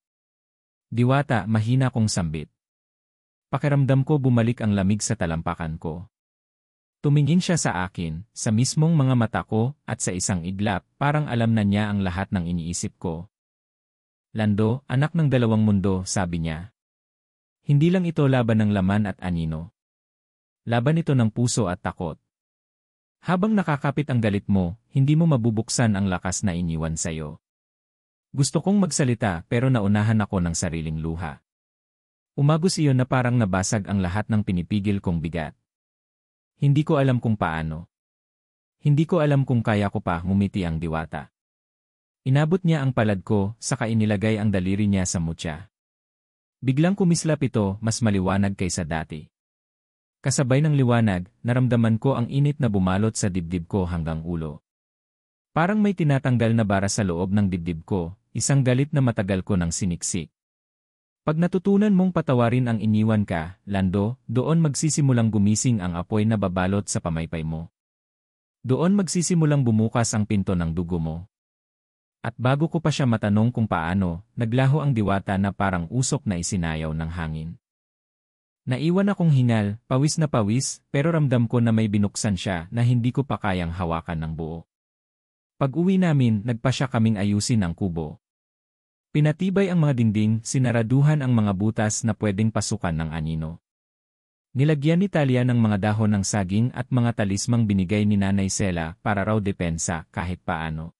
Diwata, mahina kong sambit. Pakiramdam ko bumalik ang lamig sa talampakan ko. Tumingin siya sa akin, sa mismong mga mata ko, at sa isang iglap, parang alam na niya ang lahat ng iniisip ko. Lando, anak ng dalawang mundo, sabi niya. Hindi lang ito laban ng laman at anino. Laban ito ng puso at takot. Habang nakakapit ang galit mo, hindi mo mabubuksan ang lakas na iniwan sa'yo. Gusto kong magsalita pero naunahan ako ng sariling luha. Umagos iyon na parang nabasag ang lahat ng pinipigil kong bigat. Hindi ko alam kung paano. Hindi ko alam kung kaya ko pa ngumiti ang diwata. Inabot niya ang palad ko, saka inilagay ang daliri niya sa mutya. Biglang kumislap ito, mas maliwanag kaysa dati. Kasabay ng liwanag, naramdaman ko ang init na bumalot sa dibdib ko hanggang ulo. Parang may tinatanggal na bara sa loob ng dibdib ko, isang galit na matagal ko nang siniksik. Pag natutunan mong patawarin ang iniwan ka, Lando, doon magsisimulang gumising ang apoy na babalot sa pamaypay mo. Doon magsisimulang bumukas ang pinto ng dugo mo. At bago ko pa siya matanong kung paano, naglaho ang diwata na parang usok na isinayaw ng hangin. Naiwan akong hingal, pawis na pawis, pero ramdam ko na may binuksan siya na hindi ko pa kayang hawakan ng buo. Pag-uwi namin, nagpasya kaming ayusin ang kubo. Pinatibay ang mga dingding, sinaraduhan ang mga butas na pwedeng pasukan ng anino. Nilagyan ni Talia ng mga dahon ng saging at mga talismang binigay ni Nanay Sela para raw depensa kahit paano.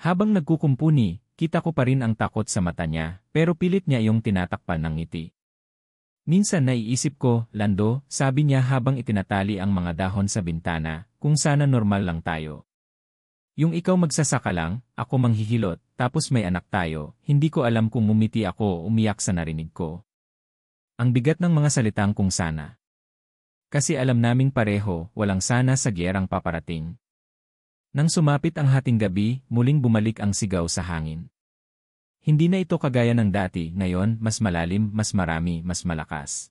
Habang nagkukumpuni, kita ko pa rin ang takot sa mata niya, pero pilit niya iyong tinatakpan ng ngiti. Minsan naiisip ko, Lando, sabi niya habang itinatali ang mga dahon sa bintana, kung sana normal lang tayo. Yung ikaw magsasaka lang, ako manghihilot, tapos may anak tayo, hindi ko alam kung ngumiti ako o umiyak sa narinig ko. Ang bigat ng mga salitang kung sana. Kasi alam naming pareho, walang sana sa giyerang paparating. Nang sumapit ang hating gabi, muling bumalik ang sigaw sa hangin. Hindi na ito kagaya ng dati, ngayon, mas malalim, mas marami, mas malakas.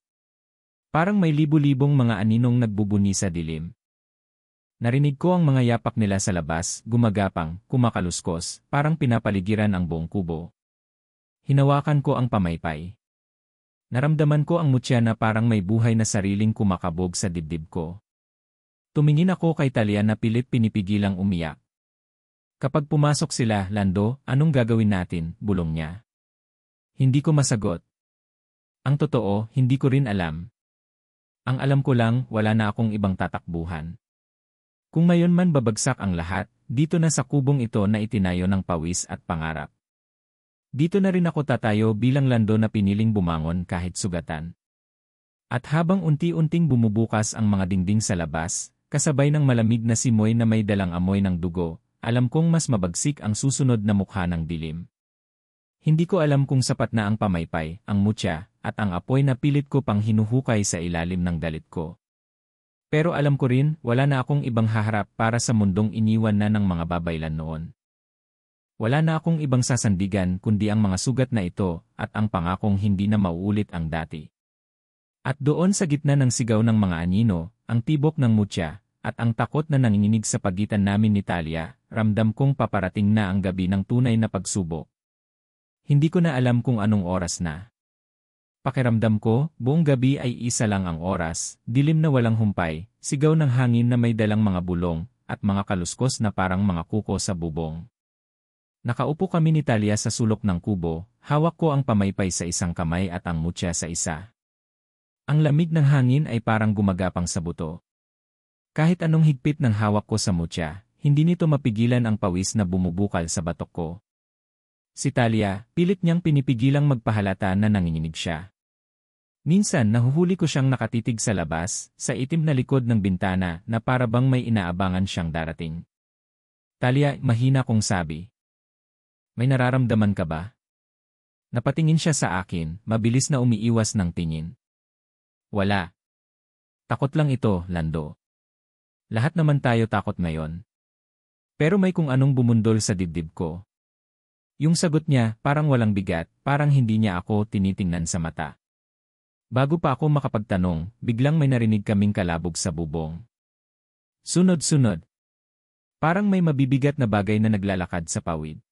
Parang may libu-libong mga aninong nagbubuni sa dilim. Narinig ko ang mga yapak nila sa labas, gumagapang, kumakaluskos, parang pinapaligiran ang buong kubo. Hinawakan ko ang pamaypay. Naramdaman ko ang mutya na parang may buhay na sariling kumakabog sa dibdib ko. Tumingin ako kay Talia na pilit pinipigilang umiyak. Kapag pumasok sila, Lando, anong gagawin natin, bulong niya. Hindi ko masagot. Ang totoo, hindi ko rin alam. Ang alam ko lang, wala na akong ibang tatakbuhan. Kung mayon man babagsak ang lahat, dito na sa kubong ito na itinayo ng pawis at pangarap. Dito na rin ako tatayo bilang Lando na piniling bumangon kahit sugatan. At habang unti-unting bumubukas ang mga dingding sa labas, kasabay ng malamig na simoy na may dalang amoy ng dugo, alam kong mas mabagsik ang susunod na mukha ng dilim. Hindi ko alam kung sapat na ang pamaypay, ang mutya, at ang apoy na pilit ko pang hinuhukay sa ilalim ng dalit ko. Pero alam ko rin, wala na akong ibang haharap para sa mundong iniwan na ng mga babaylan noon. Wala na akong ibang sasandigan kundi ang mga sugat na ito at ang pangakong hindi na mauulit ang dati. At doon sa gitna ng sigaw ng mga anino, ang tibok ng mutya, at ang takot na nanginginig sa pagitan namin ni Talia, ramdam kong paparating na ang gabi ng tunay na pagsubok. Hindi ko na alam kung anong oras na. Pakiramdam ko, buong gabi ay isa lang ang oras, dilim na walang humpay, sigaw ng hangin na may dalang mga bulong, at mga kaluskos na parang mga kuko sa bubong. Nakaupo kami ni Talia sa sulok ng kubo, hawak ko ang pamaypay sa isang kamay at ang mutya sa isa. Ang lamig ng hangin ay parang gumagapang sa buto. Kahit anong higpit ng hawak ko sa mutya, hindi nito mapigilan ang pawis na bumubukal sa batok ko. Si Talia, pilit niyang pinipigilang magpahalata na nanginginig siya. Minsan nahuhuli ko siyang nakatitig sa labas, sa itim na likod ng bintana na para bang may inaabangan siyang darating. Talia, mahina kong sabi. May nararamdaman ka ba? Napatingin siya sa akin, mabilis na umiiwas ng tingin. Wala. Takot lang ito, Lando. Lahat naman tayo takot ngayon. Pero may kung anong bumundol sa dibdib ko. Yung sagot niya, parang walang bigat, parang hindi niya ako tinitingnan sa mata. Bago pa ako makapagtanong, biglang may narinig kaming kalabog sa bubong. Sunod-sunod. Parang may mabibigat na bagay na naglalakad sa pawid.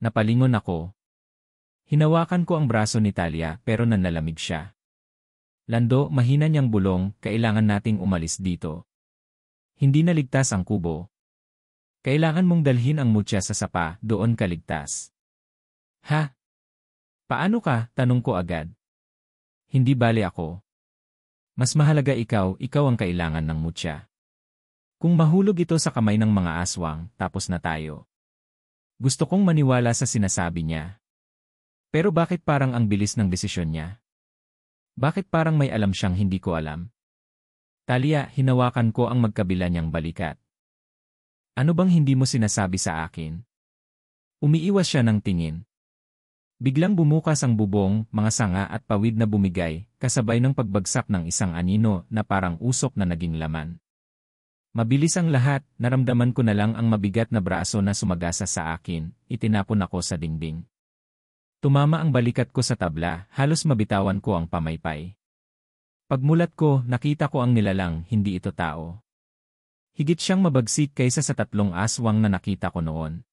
Napalingon ako. Hinawakan ko ang braso ni Talia pero nanlalamig siya. Lando, mahina niyang bulong, kailangan nating umalis dito. Hindi naligtas ang kubo. Kailangan mong dalhin ang mutya sa sapa, doon ka ligtas. Ha? Paano ka? Tanong ko agad. Hindi bale ako. Mas mahalaga ikaw ang kailangan ng mutya. Kung mahulog ito sa kamay ng mga aswang, tapos na tayo. Gusto kong maniwala sa sinasabi niya. Pero bakit parang ang bilis ng desisyon niya? Bakit parang may alam siyang hindi ko alam? Talia, hinawakan ko ang magkabila niyang balikat. Ano bang hindi mo sinasabi sa akin? Umiiwas siya ng tingin. Biglang bumukas ang bubong, mga sanga at pawid na bumigay, kasabay ng pagbagsak ng isang anino na parang usok na naging laman. Mabilis ang lahat, naramdaman ko na lang ang mabigat na braso na sumagasa sa akin, itinapon ako sa dingding. Tumama ang balikat ko sa tabla, halos mabitawan ko ang pamaypay. Pagmulat ko, nakita ko ang nilalang, hindi ito tao. Higit siyang mabagsik kaysa sa 3 aswang na nakita ko noon.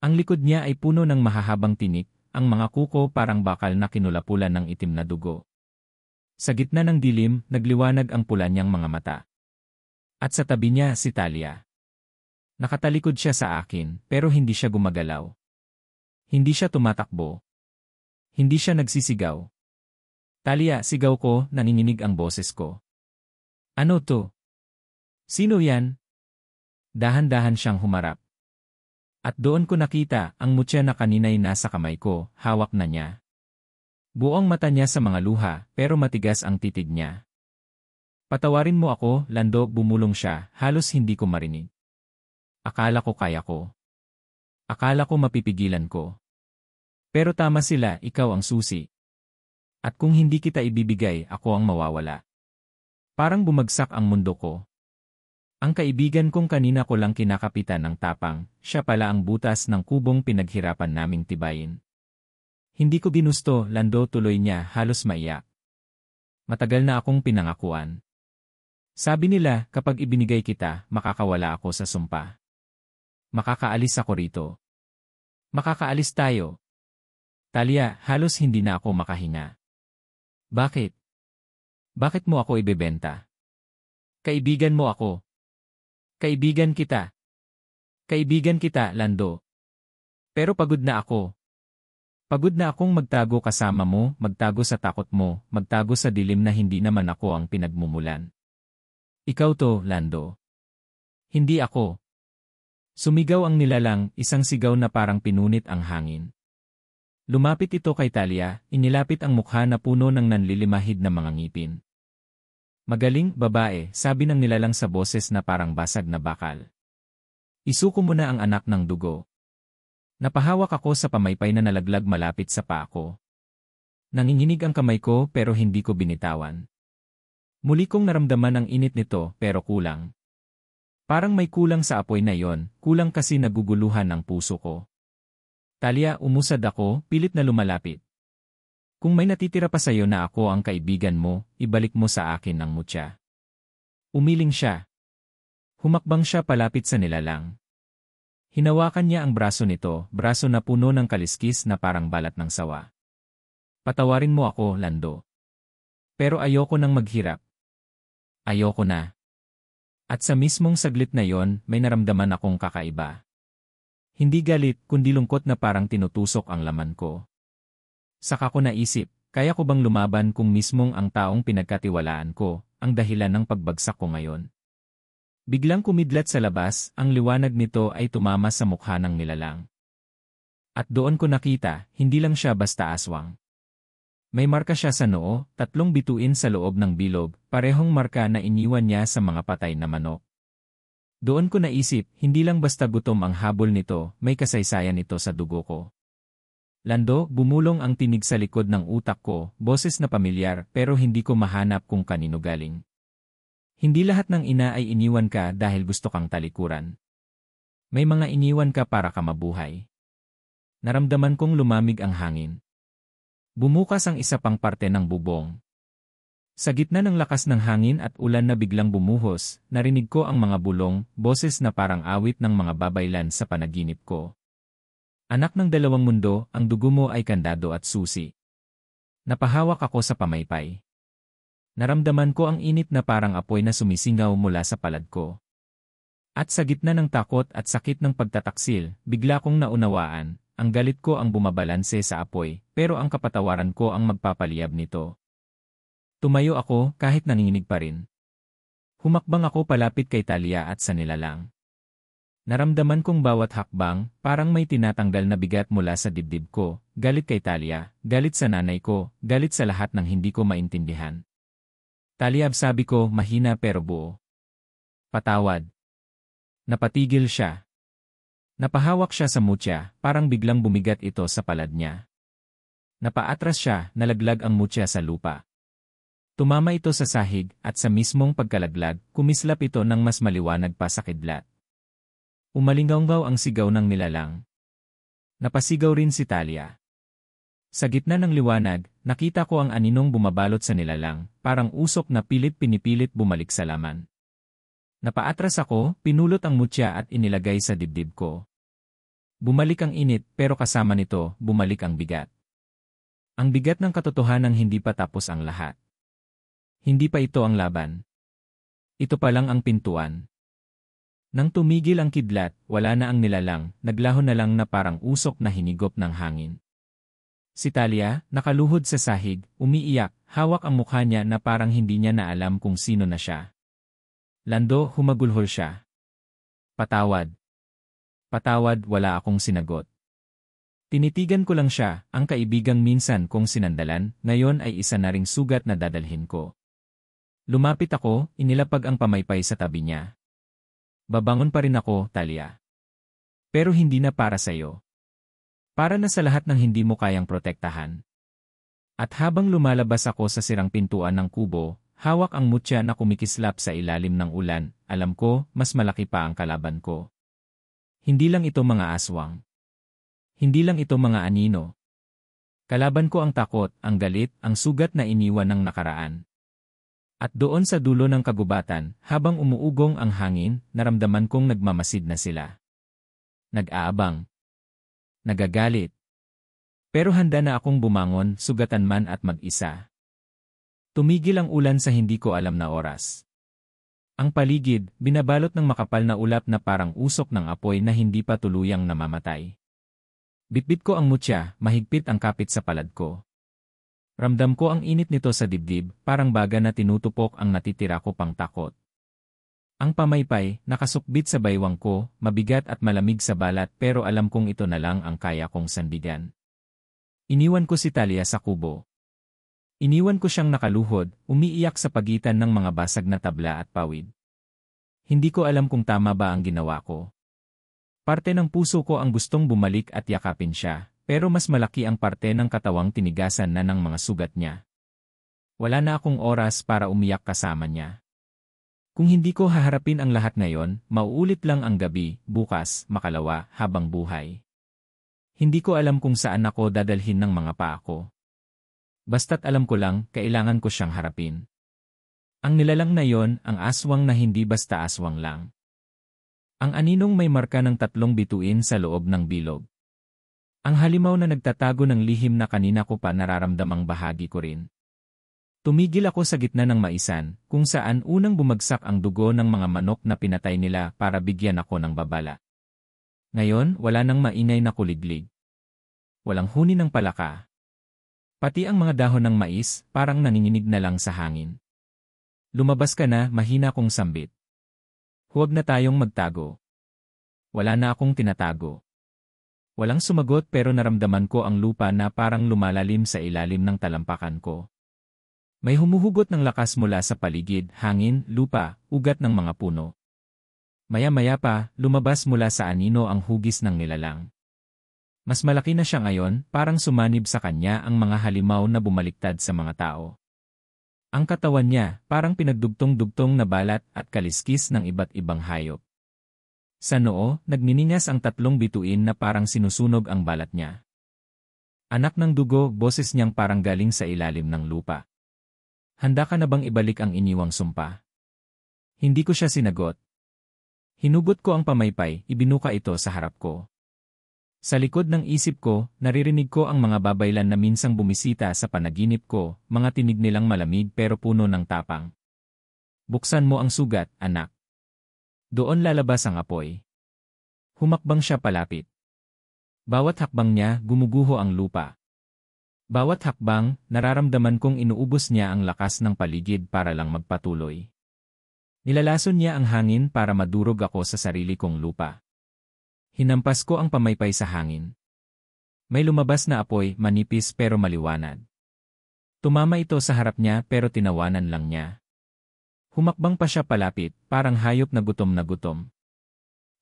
Ang likod niya ay puno ng mahahabang tinik, ang mga kuko parang bakal na kinulapulan ng itim na dugo. Sa gitna ng dilim, nagliwanag ang pula niyang mga mata. At sa tabi niya si Talia. Nakatalikod siya sa akin, pero hindi siya gumagalaw. Hindi siya tumatakbo. Hindi siya nagsisigaw. Talia, sigaw ko, nanginginig ang boses ko. Ano to? Sino yan? Dahan-dahan siyang humarap. At doon ko nakita ang mutya na kanina'y nasa kamay ko, hawak na niya. Buong mata niya sa mga luha, pero matigas ang titig niya. Patawarin mo ako, Lando, bumulong siya, halos hindi ko marinig. Akala ko kaya ko. Akala ko mapipigilan ko. Pero tama sila, ikaw ang susi. At kung hindi kita ibibigay, ako ang mawawala. Parang bumagsak ang mundo ko. Ang kaibigan kong kanina ko lang kinakapitan ng tapang, siya pala ang butas ng kubong pinaghirapan naming tibayin. Hindi ko ginusto, Lando, tuloy niya, halos maiyak. Matagal na akong pinangakuan. Sabi nila, kapag ibinigay kita, makakawala ako sa sumpa. Makakaalis ako rito. Makakaalis tayo. Talia, halos hindi na ako makahinga. Bakit? Bakit mo ako ibebenta? Kaibigan mo ako. Kaibigan kita. Kaibigan kita, Lando. Pero pagod na ako. Pagod na akong magtago kasama mo, magtago sa takot mo, magtago sa dilim na hindi naman ako ang pinagmumulan. Ikaw to, Lando. Hindi ako. Sumigaw ang nilalang, isang sigaw na parang pinunit ang hangin. Lumapit ito kay Talia, inilapit ang mukha na puno ng nanlilimahid na mga ngipin. Magaling, babae, sabi ng nilalang sa boses na parang basag na bakal. Isuko mo na ang anak ng dugo. Napahawak ako sa pamaypay na nalaglag malapit sa paa ko. Nanginginig ang kamay ko pero hindi ko binitawan. Muli kong naramdaman ang init nito pero kulang. Parang may kulang sa apoy na yon, kulang kasi naguguluhan ang puso ko. Talia, umusad ako, pilit na lumalapit. Kung may natitira pa sa'yo na ako ang kaibigan mo, ibalik mo sa akin ang mutya. Umiling siya. Humakbang siya palapit sa nilalang. Hinawakan niya ang braso nito, braso na puno ng kaliskis na parang balat ng sawa. Patawarin mo ako, Lando. Pero ayoko nang maghirap. Ayoko na. At sa mismong saglit na yon, may naramdaman akong kakaiba. Hindi galit, kundi lungkot na parang tinutusok ang laman ko. Saka ko naisip, kaya ko bang lumaban kung mismong ang taong pinagkatiwalaan ko, ang dahilan ng pagbagsak ko ngayon? Biglang kumidlat sa labas, ang liwanag nito ay tumama sa mukha ng nilalang. At doon ko nakita, hindi lang siya basta aswang. May marka siya sa noo, 3 bituin sa loob ng bilog, parehong marka na iniwan niya sa mga patay na manok. Doon ko naisip, hindi lang basta gutom ang habol nito, may kasaysayan ito sa dugo ko. Lando, bumulong ang tinig sa likod ng utak ko, boses na pamilyar pero hindi ko mahanap kung kanino galing. Hindi lahat ng ina ay iniwan ka dahil gusto kang talikuran. May mga iniwan ka para ka mabuhay. Naramdaman kong lumamig ang hangin. Bumukas ang isa pang parte ng bubong. Sa gitna ng lakas ng hangin at ulan na biglang bumuhos, narinig ko ang mga bulong, boses na parang awit ng mga babaylan sa panaginip ko. Anak ng 2 mundo, ang dugo mo ay kandado at susi. Napahawak ako sa pamaypay. Naramdaman ko ang init na parang apoy na sumisingaw mula sa palad ko. At sa gitna ng takot at sakit ng pagtataksil, bigla kong naunawaan, ang galit ko ang bumabalanse sa apoy, pero ang kapatawaran ko ang magpapaliyab nito. Tumayo ako kahit nanginginig pa rin. Humakbang ako palapit kay Talia at sa nilalang. Naramdaman kong bawat hakbang, parang may tinatanggal na bigat mula sa dibdib ko, galit kay Talia, galit sa nanay ko, galit sa lahat ng hindi ko maintindihan. Talia, sabi ko, mahina pero buo. Patawad. Napatigil siya. Napahawak siya sa mutya, parang biglang bumigat ito sa palad niya. Napaatras siya, nalaglag ang mutya sa lupa. Tumama ito sa sahig at sa mismong pagkalaglag, kumislap ito ng mas maliwanag pa sa kidlat. Umalinggaw ang sigaw ng nilalang. Napasigaw rin si Talia. Sa gitna ng liwanag, nakita ko ang aninong bumabalot sa nilalang, parang usok na pinipilit bumalik sa laman. Napaatras ako, pinulot ang mutya at inilagay sa dibdib ko. Bumalik ang init, pero kasama nito, bumalik ang bigat. Ang bigat ng katotohanang hindi pa tapos ang lahat. Hindi pa ito ang laban. Ito pa lang ang pintuan. Nang tumigil ang kidlat, wala na ang nilalang, naglaho na lang na parang usok na hinigop ng hangin. Si Talia, nakaluhod sa sahig, umiiyak, hawak ang mukha niya na parang hindi niya na alam kung sino na siya. Lando, humagulhol siya. Patawad. Patawad, wala akong sinagot. Tinitigan ko lang siya, ang kaibigang minsan kong sinandalan, ngayon ay isa na ring sugat na dadalhin ko. Lumapit ako, inilapag ang pamaypay sa tabi niya. Babangon pa rin ako, Talia. Pero hindi na para sa'yo. Para na sa lahat ng hindi mo kayang protektahan. At habang lumalabas ako sa sirang pintuan ng kubo, hawak ang mutya na kumikislap sa ilalim ng ulan, alam ko, mas malaki pa ang kalaban ko. Hindi lang ito mga aswang. Hindi lang ito mga anino. Kalaban ko ang takot, ang galit, ang sugat na iniwan ng nakaraan. At doon sa dulo ng kagubatan, habang umuugong ang hangin, naramdaman kong nagmamasid na sila. Nag-aabang. Nagagalit. Pero handa na akong bumangon, sugatan man at mag-isa. Tumigil ang ulan sa hindi ko alam na oras. Ang paligid, binabalot ng makapal na ulap na parang usok ng apoy na hindi pa tuluyang namamatay. Bitbit ko ang mutya, mahigpit ang kapit sa palad ko. Ramdam ko ang init nito sa dibdib, parang baga na tinutupok ang natitira ko pang takot. Ang pamaypay, nakasukbit sa baywang ko, mabigat at malamig sa balat pero alam kong ito na lang ang kaya kong sandigan. Iniwan ko si Talia sa kubo. Iniwan ko siyang nakaluhod, umiiyak sa pagitan ng mga basag na tabla at pawid. Hindi ko alam kung tama ba ang ginawa ko. Parte ng puso ko ang gustong bumalik at yakapin siya. Pero mas malaki ang parte ng katawang tinigasan na ng mga sugat niya. Wala na akong oras para umiyak kasama niya. Kung hindi ko haharapin ang lahat ngayon, mauulit lang ang gabi, bukas, makalawa, habang buhay. Hindi ko alam kung saan ako dadalhin ng mga paa ko. Basta't alam ko lang, kailangan ko siyang harapin. Ang nilalang na yon, ang aswang na hindi basta aswang lang. Ang aninong may marka ng 3 bituin sa loob ng bilog. Ang halimaw na nagtatago ng lihim na kanina ko pa nararamdamang bahagi ko rin. Tumigil ako sa gitna ng maisan, kung saan unang bumagsak ang dugo ng mga manok na pinatay nila para bigyan ako ng babala. Ngayon, wala nang maingay na kuliglig. Walang huni ng palaka. Pati ang mga dahon ng mais, parang nanginginig na lang sa hangin. Lumabas ka na, mahina kong sambit. Huwag na tayong magtago. Wala na akong tinatago. Walang sumagot pero naramdaman ko ang lupa na parang lumalalim sa ilalim ng talampakan ko. May humuhugot ng lakas mula sa paligid, hangin, lupa, ugat ng mga puno. Maya-maya pa, lumabas mula sa anino ang hugis ng nilalang. Mas malaki na siya ngayon, parang sumanib sa kanya ang mga halimaw na bumaliktad sa mga tao. Ang katawan niya, parang pinagdugtong-dugtong na balat at kaliskis ng iba't ibang hayop. Sa noo, nagniningas ang 3 bituin na parang sinusunog ang balat niya. Anak ng dugo, boses niyang parang galing sa ilalim ng lupa. Handa ka na bang ibalik ang iniwang sumpa? Hindi ko siya sinagot. Hinugot ko ang pamaypay, ibinuka ito sa harap ko. Sa likod ng isip ko, naririnig ko ang mga babaylan na minsang bumisita sa panaginip ko, mga tinig nilang malamig pero puno ng tapang. Buksan mo ang sugat, anak. Doon lalabas ang apoy. Humakbang siya palapit. Bawat hakbang niya, gumuguho ang lupa. Bawat hakbang, nararamdaman kong inuubos niya ang lakas ng paligid para lang magpatuloy. Nilalason niya ang hangin para madurog ako sa sarili kong lupa. Hinampas ko ang pamaypay sa hangin. May lumabas na apoy, manipis pero maliwanag. Tumama ito sa harap niya pero tinawanan lang niya. Humakbang pa siya palapit, parang hayop na gutom na gutom.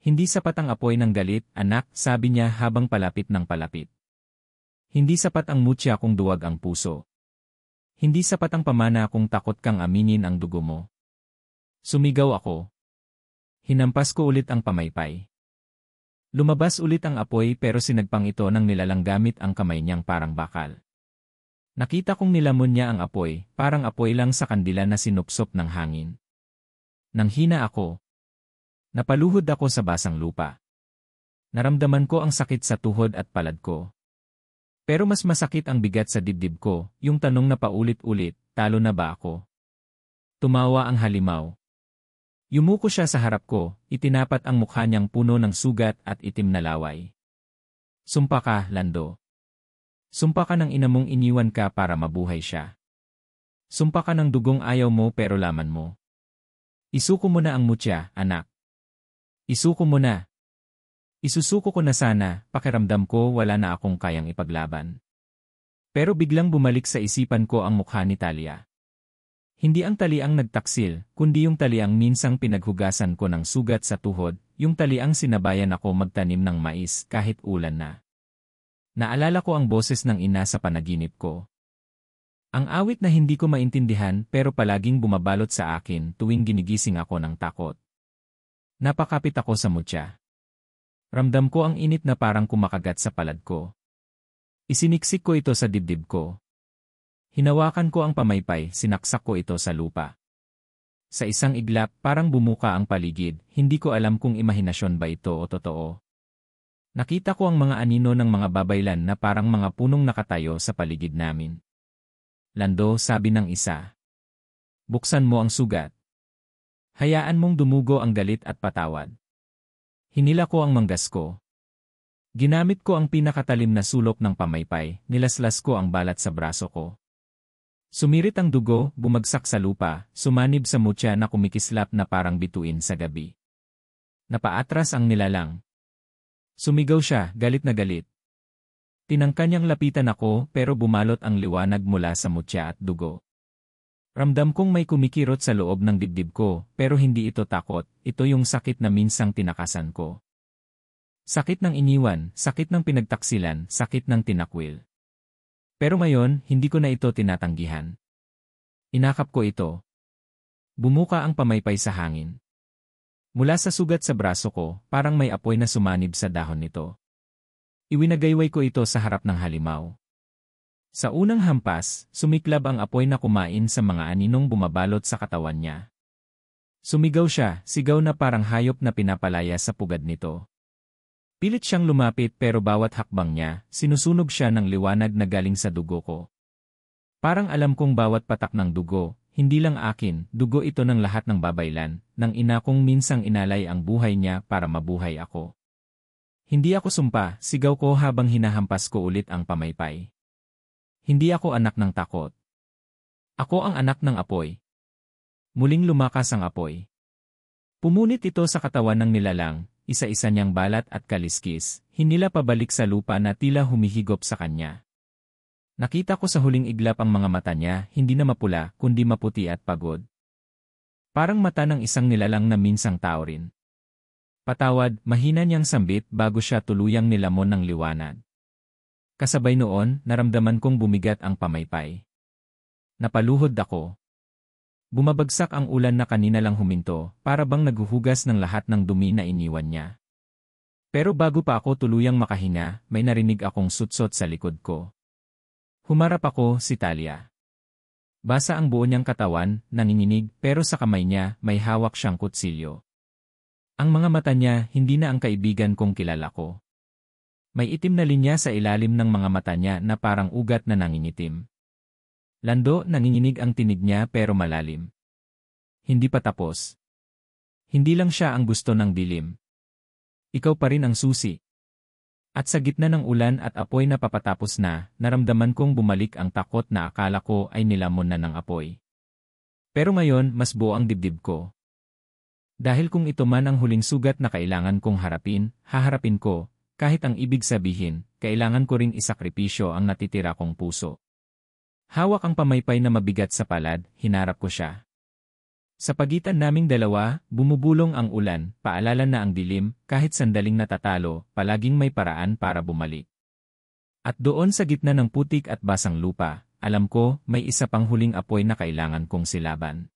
Hindi sapat ang apoy ng galit, anak, sabi niya habang palapit ng palapit. Hindi sapat ang mutya kung duwag ang puso. Hindi sapat ang pamana kung takot kang aminin ang dugo mo. Sumigaw ako. Hinampas ko ulit ang pamaypay. Lumabas ulit ang apoy pero sinagpang ito ng nilalang gamit ang kamay niyang parang bakal. Nakita kong nilamon niya ang apoy, parang apoy lang sa kandila na sinupsop ng hangin. Nang hina ako, napaluhod ako sa basang lupa. Naramdaman ko ang sakit sa tuhod at palad ko. Pero mas masakit ang bigat sa dibdib ko, yung tanong na paulit-ulit, talo na ba ako? Tumawa ang halimaw. Yumuko siya sa harap ko, itinapat ang mukha niyang puno ng sugat at itim na laway. Sumpa ka, Lando. Sumpa ka ng ina mong iniwan ka para mabuhay siya. Sumpa ka ng dugong ayaw mo pero laman mo. Isuko mo na ang mutya, anak. Isuko mo na. Isusuko ko na sana, pakiramdam ko wala na akong kayang ipaglaban. Pero biglang bumalik sa isipan ko ang mukha ni Talia. Hindi ang taliang nagtaksil, kundi yung taliang minsang pinaghugasan ko ng sugat sa tuhod, yung taliang sinabayan ako magtanim ng mais kahit ulan na. Naalala ko ang boses ng ina sa panaginip ko. Ang awit na hindi ko maintindihan pero palaging bumabalot sa akin tuwing ginigising ako ng takot. Napakapit ako sa mutya. Ramdam ko ang init na parang kumakagat sa palad ko. Isiniksik ko ito sa dibdib ko. Hinawakan ko ang pamaypay, sinaksak ko ito sa lupa. Sa isang iglap, parang bumuka ang paligid, hindi ko alam kung imahinasyon ba ito o totoo. Nakita ko ang mga anino ng mga babaylan na parang mga punong nakatayo sa paligid namin. Lando, sabi ng isa. Buksan mo ang sugat. Hayaan mong dumugo ang galit at patawad. Hinila ko ang manggas ko. Ginamit ko ang pinakatalim na sulok ng pamaypay, nilaslas ko ang balat sa braso ko. Sumirit ang dugo, bumagsak sa lupa, sumanib sa mutya na kumikislap na parang bituin sa gabi. Napaatras ang nilalang. Sumigaw siya, galit na galit. Tinangka niyang lapitan ako pero bumalot ang liwanag mula sa mutya at dugo. Ramdam kong may kumikirot sa loob ng dibdib ko, pero hindi ito takot, ito yung sakit na minsang tinakasan ko. Sakit ng iniwan, sakit ng pinagtaksilan, sakit ng tinakwil. Pero ngayon, hindi ko na ito tinatanggihan. Inakap ko ito. Bumuka ang pamaypay sa hangin. Mula sa sugat sa braso ko, parang may apoy na sumanib sa dahon nito. Iwinagayway ko ito sa harap ng halimaw. Sa unang hampas, sumiklab ang apoy na kumain sa mga aninong bumabalot sa katawan niya. Sumigaw siya, sigaw na parang hayop na pinapalaya sa pugad nito. Pilit siyang lumapit pero bawat hakbang niya, sinusunog siya ng liwanag na galing sa dugo ko. Parang alam kong bawat patak ng dugo, hindi lang akin, dugo ito ng lahat ng babaylan, ng ina kong minsang inalay ang buhay niya para mabuhay ako. Hindi ako sumpa, sigaw ko habang hinahampas ko ulit ang pamaypay. Hindi ako anak ng takot. Ako ang anak ng apoy. Muling lumakas ang apoy. Pumunit ito sa katawan ng nilalang, isa-isa niyang balat at kaliskis, hinila pabalik sa lupa na tila humihigop sa kanya. Nakita ko sa huling iglap ang mga mata niya, hindi na mapula, kundi maputi at pagod. Parang mata ng isang nilalang na minsang tao rin. Patawad, mahina niyang sambit bago siya tuluyang nilamon ng liwanag. Kasabay noon, naramdaman kong bumigat ang pamaypay. Napaluhod ako. Bumabagsak ang ulan na kanina lang huminto, para bang naghuhugas ng lahat ng dumi na iniwan niya. Pero bago pa ako tuluyang makahinga, may narinig akong sutsot sa likod ko. Humarap ako, si Talia. Basa ang buo niyang katawan, nanginginig, pero sa kamay niya, may hawak siyang kutsilyo. Ang mga mata niya, hindi na ang kaibigan kong kilala ko. May itim na linya sa ilalim ng mga mata niya na parang ugat na nangingitim. Lando, nanginginig ang tinig niya pero malalim. Hindi pa tapos. Hindi lang siya ang gusto ng dilim. Ikaw pa rin ang susi. At sa gitna ng ulan at apoy na papatapos na, naramdaman kong bumalik ang takot na akala ko ay nilamon na ng apoy. Pero ngayon, mas buo ang dibdib ko. Dahil kung ito man ang huling sugat na kailangan kong harapin, haharapin ko, kahit ang ibig sabihin, kailangan ko ring isakripisyo ang natitira kong puso. Hawak ang pamaypay na mabigat sa palad, hinarap ko siya. Sa pagitan naming dalawa, bumubulong ang ulan, paalala na ang dilim, kahit sandaling natatalo, palaging may paraan para bumalik. At doon sa gitna ng putik at basang lupa, alam ko, may isa pang huling apoy na kailangan kong silaban.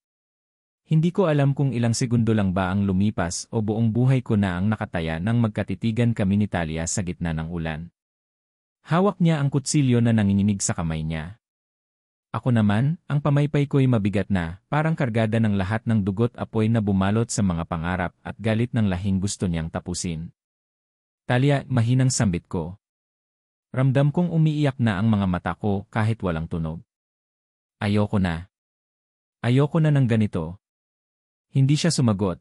Hindi ko alam kung ilang segundo lang ba ang lumipas o buong buhay ko na ang nakataya nang magkatitigan kami ni Talia sa gitna ng ulan. Hawak niya ang kutsilyo na nanginginig sa kamay niya. Ako naman, ang pamaypay ko'y mabigat na, parang kargada ng lahat ng dugot apoy na bumalot sa mga pangarap at galit ng lahing gusto niyang tapusin. Talia, mahinang sambit ko. Ramdam kong umiiyak na ang mga mata ko kahit walang tunog. Ayoko na. Ayoko na ng ganito. Hindi siya sumagot.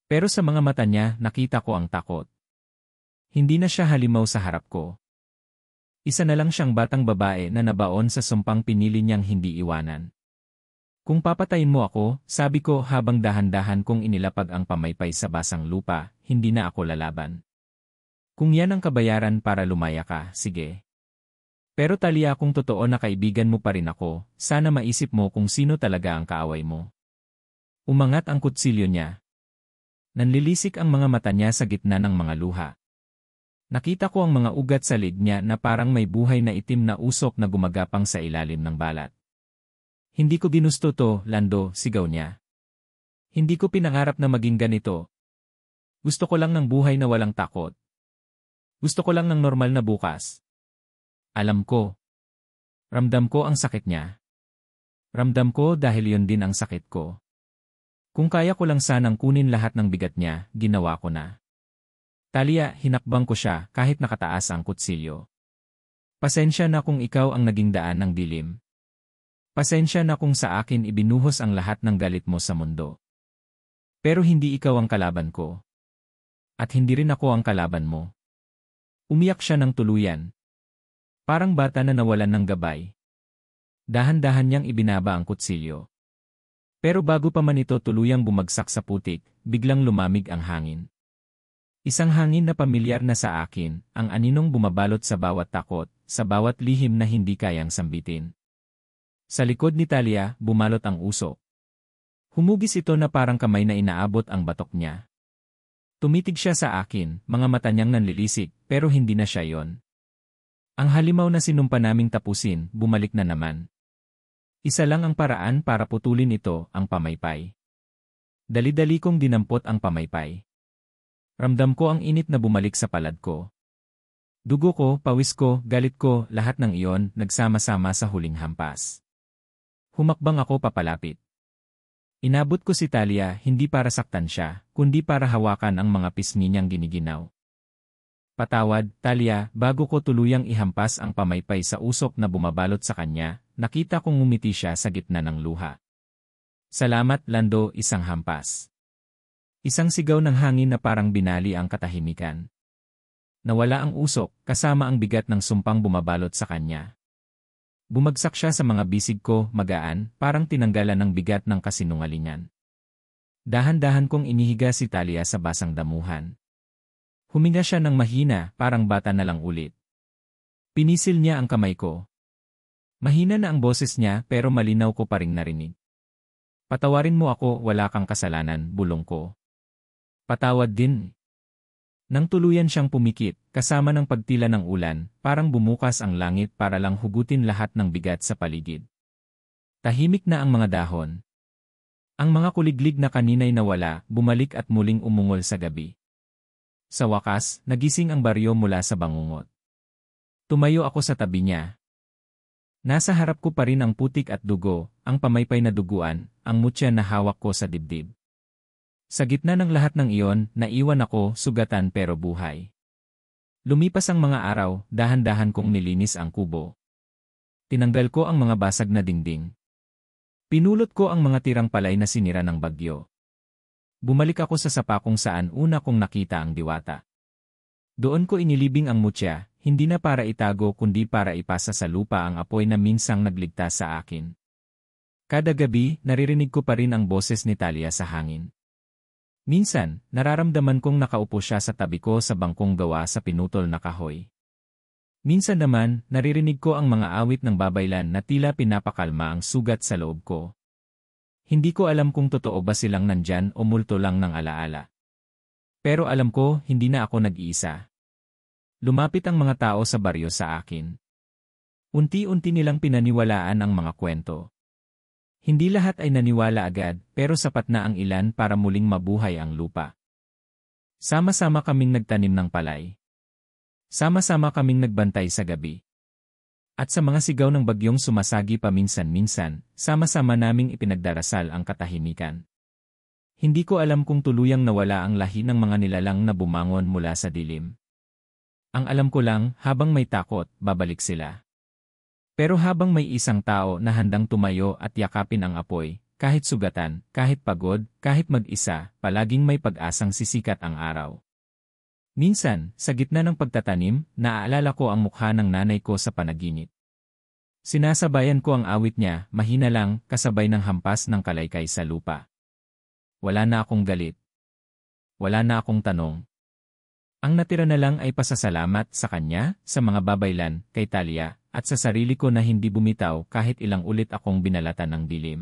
Pero sa mga mata niya, nakita ko ang takot. Hindi na siya halimaw sa harap ko. Isa na lang siyang batang babae na nabaon sa sumpang pinili niyang hindi iwanan. Kung papatayin mo ako, sabi ko habang dahan-dahan kong inilapag ang pamaypay sa basang lupa, hindi na ako lalaban. Kung yan ang kabayaran para lumaya ka, sige. Pero Talia, kung totoo na kaibigan mo pa rin ako, sana maisip mo kung sino talaga ang kaaway mo. Umangat ang kutsilyo niya. Nanlilisik ang mga mata niya sa gitna ng mga luha. Nakita ko ang mga ugat sa lig niya na parang may buhay na itim na usok na gumagapang sa ilalim ng balat. Hindi ko ginusto to, Lando, sigaw niya. Hindi ko pinangarap na maging ganito. Gusto ko lang ng buhay na walang takot. Gusto ko lang ng normal na bukas. Alam ko. Ramdam ko ang sakit niya. Ramdam ko dahil yon din ang sakit ko. Kung kaya ko lang sanang kunin lahat ng bigat niya, ginawa ko na. Talia, hinakbang ko siya kahit nakataas ang kutsilyo. Pasensya na kung ikaw ang naging daan ng dilim. Pasensya na kung sa akin ibinuhos ang lahat ng galit mo sa mundo. Pero hindi ikaw ang kalaban ko. At hindi rin ako ang kalaban mo. Umiyak siya ng tuluyan. Parang bata na nawalan ng gabay. Dahan-dahan niyang ibinaba ang kutsilyo. Pero bago pa man ito tuluyang bumagsak sa putik, biglang lumamig ang hangin. Isang hangin na pamilyar na sa akin, ang aninong bumabalot sa bawat takot, sa bawat lihim na hindi kayang sambitin. Sa likod ni Talia, bumalot ang usok. Humugis ito na parang kamay na inaabot ang batok niya. Tumitig siya sa akin, mga mata niyang nanlilisik, pero hindi na siya yon. Ang halimaw na sinumpa naming tapusin, bumalik na naman. Isa lang ang paraan para putulin ito, ang pamaypay. Dali-dali kong dinampot ang pamaypay. Ramdam ko ang init na bumalik sa palad ko. Dugo ko, pawis ko, galit ko, lahat ng iyon, nagsama-sama sa huling hampas. Humakbang ako papalapit. Inabot ko si Talia hindi para saktan siya, kundi para hawakan ang mga pisngi niyang giniginaw. Patawad, Talia, bago ko tuluyang ihampas ang pamaypay sa usok na bumabalot sa kanya, nakita kong ngumiti siya sa gitna ng luha. Salamat, Lando, isang hampas. Isang sigaw ng hangin na parang binali ang katahimikan. Nawala ang usok, kasama ang bigat ng sumpang bumabalot sa kanya. Bumagsak siya sa mga bisig ko, magaan, parang tinanggalan ng bigat ng kasinungalingan. Dahan-dahan kong inihiga si Talia sa basang damuhan. Huminga siya ng mahina, parang bata na lang ulit. Pinisil niya ang kamay ko. Mahina na ang boses niya pero malinaw ko pa ring narinig. Patawarin mo ako, wala kang kasalanan, bulong ko. Patawad din. Nang tuluyan siyang pumikit, kasama ng pagtila ng ulan, parang bumukas ang langit para lang hugutin lahat ng bigat sa paligid. Tahimik na ang mga dahon. Ang mga kuliglig na kanina'y nawala, bumalik at muling umungol sa gabi. Sa wakas, nagising ang baryo mula sa bangungot. Tumayo ako sa tabi niya. Nasa harap ko pa rin ang putik at dugo, ang pamaypay na duguan, ang mutya na hawak ko sa dibdib. Sa gitna ng lahat ng iyon, naiwan ako, sugatan pero buhay. Lumipas ang mga araw, dahan-dahan kong nilinis ang kubo. Tinanggal ko ang mga basag na dingding. Pinulot ko ang mga tirang palay na sinira ng bagyo. Bumalik ako sa sapa kung saan una kong nakita ang diwata. Doon ko inilibing ang mutya, hindi na para itago kundi para ipasa sa lupa ang apoy na minsang nagligtas sa akin. Kada gabi, naririnig ko pa rin ang boses ni Talia sa hangin. Minsan, nararamdaman kong nakaupo siya sa tabi ko sa bangkong gawa sa pinutol na kahoy. Minsan naman, naririnig ko ang mga awit ng babaylan na tila pinapakalma ang sugat sa loob ko. Hindi ko alam kung totoo ba silang nandyan o multo lang ng alaala. Pero alam ko, hindi na ako nag-iisa. Lumapit ang mga tao sa baryo sa akin. Unti-unti nilang pinaniwalaan ang mga kwento. Hindi lahat ay naniwala agad, pero sapat na ang ilan para muling mabuhay ang lupa. Sama-sama kaming nagtanim ng palay. Sama-sama kaming nagbantay sa gabi. At sa mga sigaw ng bagyong sumasagi paminsan-minsan, sama-sama naming ipinagdarasal ang katahimikan. Hindi ko alam kung tuluyang nawala ang lahi ng mga nilalang na bumangon mula sa dilim. Ang alam ko lang, habang may takot, babalik sila. Pero habang may isang tao na handang tumayo at yakapin ang apoy, kahit sugatan, kahit pagod, kahit mag-isa, palaging may pag-asang sisikat ang araw. Minsan, sa gitna ng pagtatanim, naaalala ko ang mukha ng nanay ko sa panaginip. Sinasabayan ko ang awit niya, mahina lang, kasabay ng hampas ng kalaykay sa lupa. Wala na akong galit. Wala na akong tanong. Ang natira na lang ay pasasalamat sa kanya, sa mga babaylan, kay Talia, at sa sarili ko na hindi bumitaw kahit ilang ulit akong binalatan ng dilim.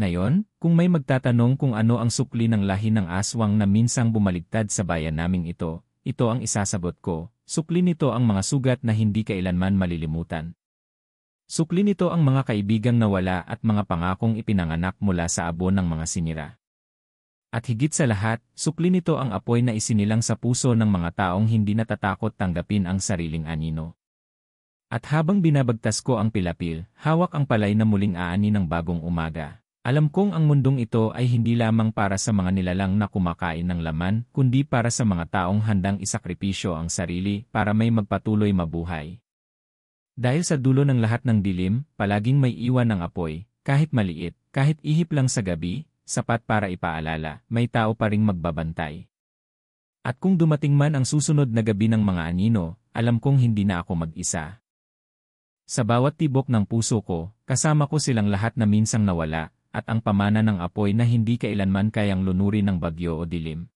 Ngayon, kung may magtatanong kung ano ang sukli ng lahi ng aswang na minsang bumaligtad sa bayan naming ito ang isasagot ko, sukli nito ang mga sugat na hindi kailanman malilimutan. Sukli nito ang mga kaibigang nawala at mga pangakong ipinanganak mula sa abo ng mga sinira. At higit sa lahat, sukli nito ang apoy na isinilang sa puso ng mga taong hindi natatakot tanggapin ang sariling anino. At habang binabagtas ko ang pilapil, hawak ang palay na muling aani ng bagong umaga. Alam kong ang mundong ito ay hindi lamang para sa mga nilalang na kumakain ng laman, kundi para sa mga taong handang isakripisyo ang sarili para may magpatuloy mabuhay. Dahil sa dulo ng lahat ng dilim, palaging may iwan ng apoy, kahit maliit, kahit ihip lang sa gabi, sapat para ipaalala, may tao pa ring magbabantay. At kung dumating man ang susunod na gabi ng mga anino, alam kong hindi na ako mag-isa. Sa bawat tibok ng puso ko, kasama ko silang lahat na minsang nawala, at ang pamana ng apoy na hindi kailanman kayang lunurin ng bagyo o dilim.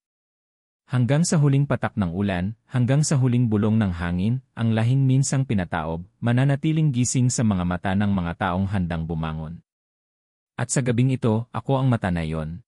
Hanggang sa huling patak ng ulan, hanggang sa huling bulong ng hangin, ang lahing minsang pinataob, mananatiling gising sa mga mata ng mga taong handang bumangon. At sa gabing ito, ako ang mata na yon.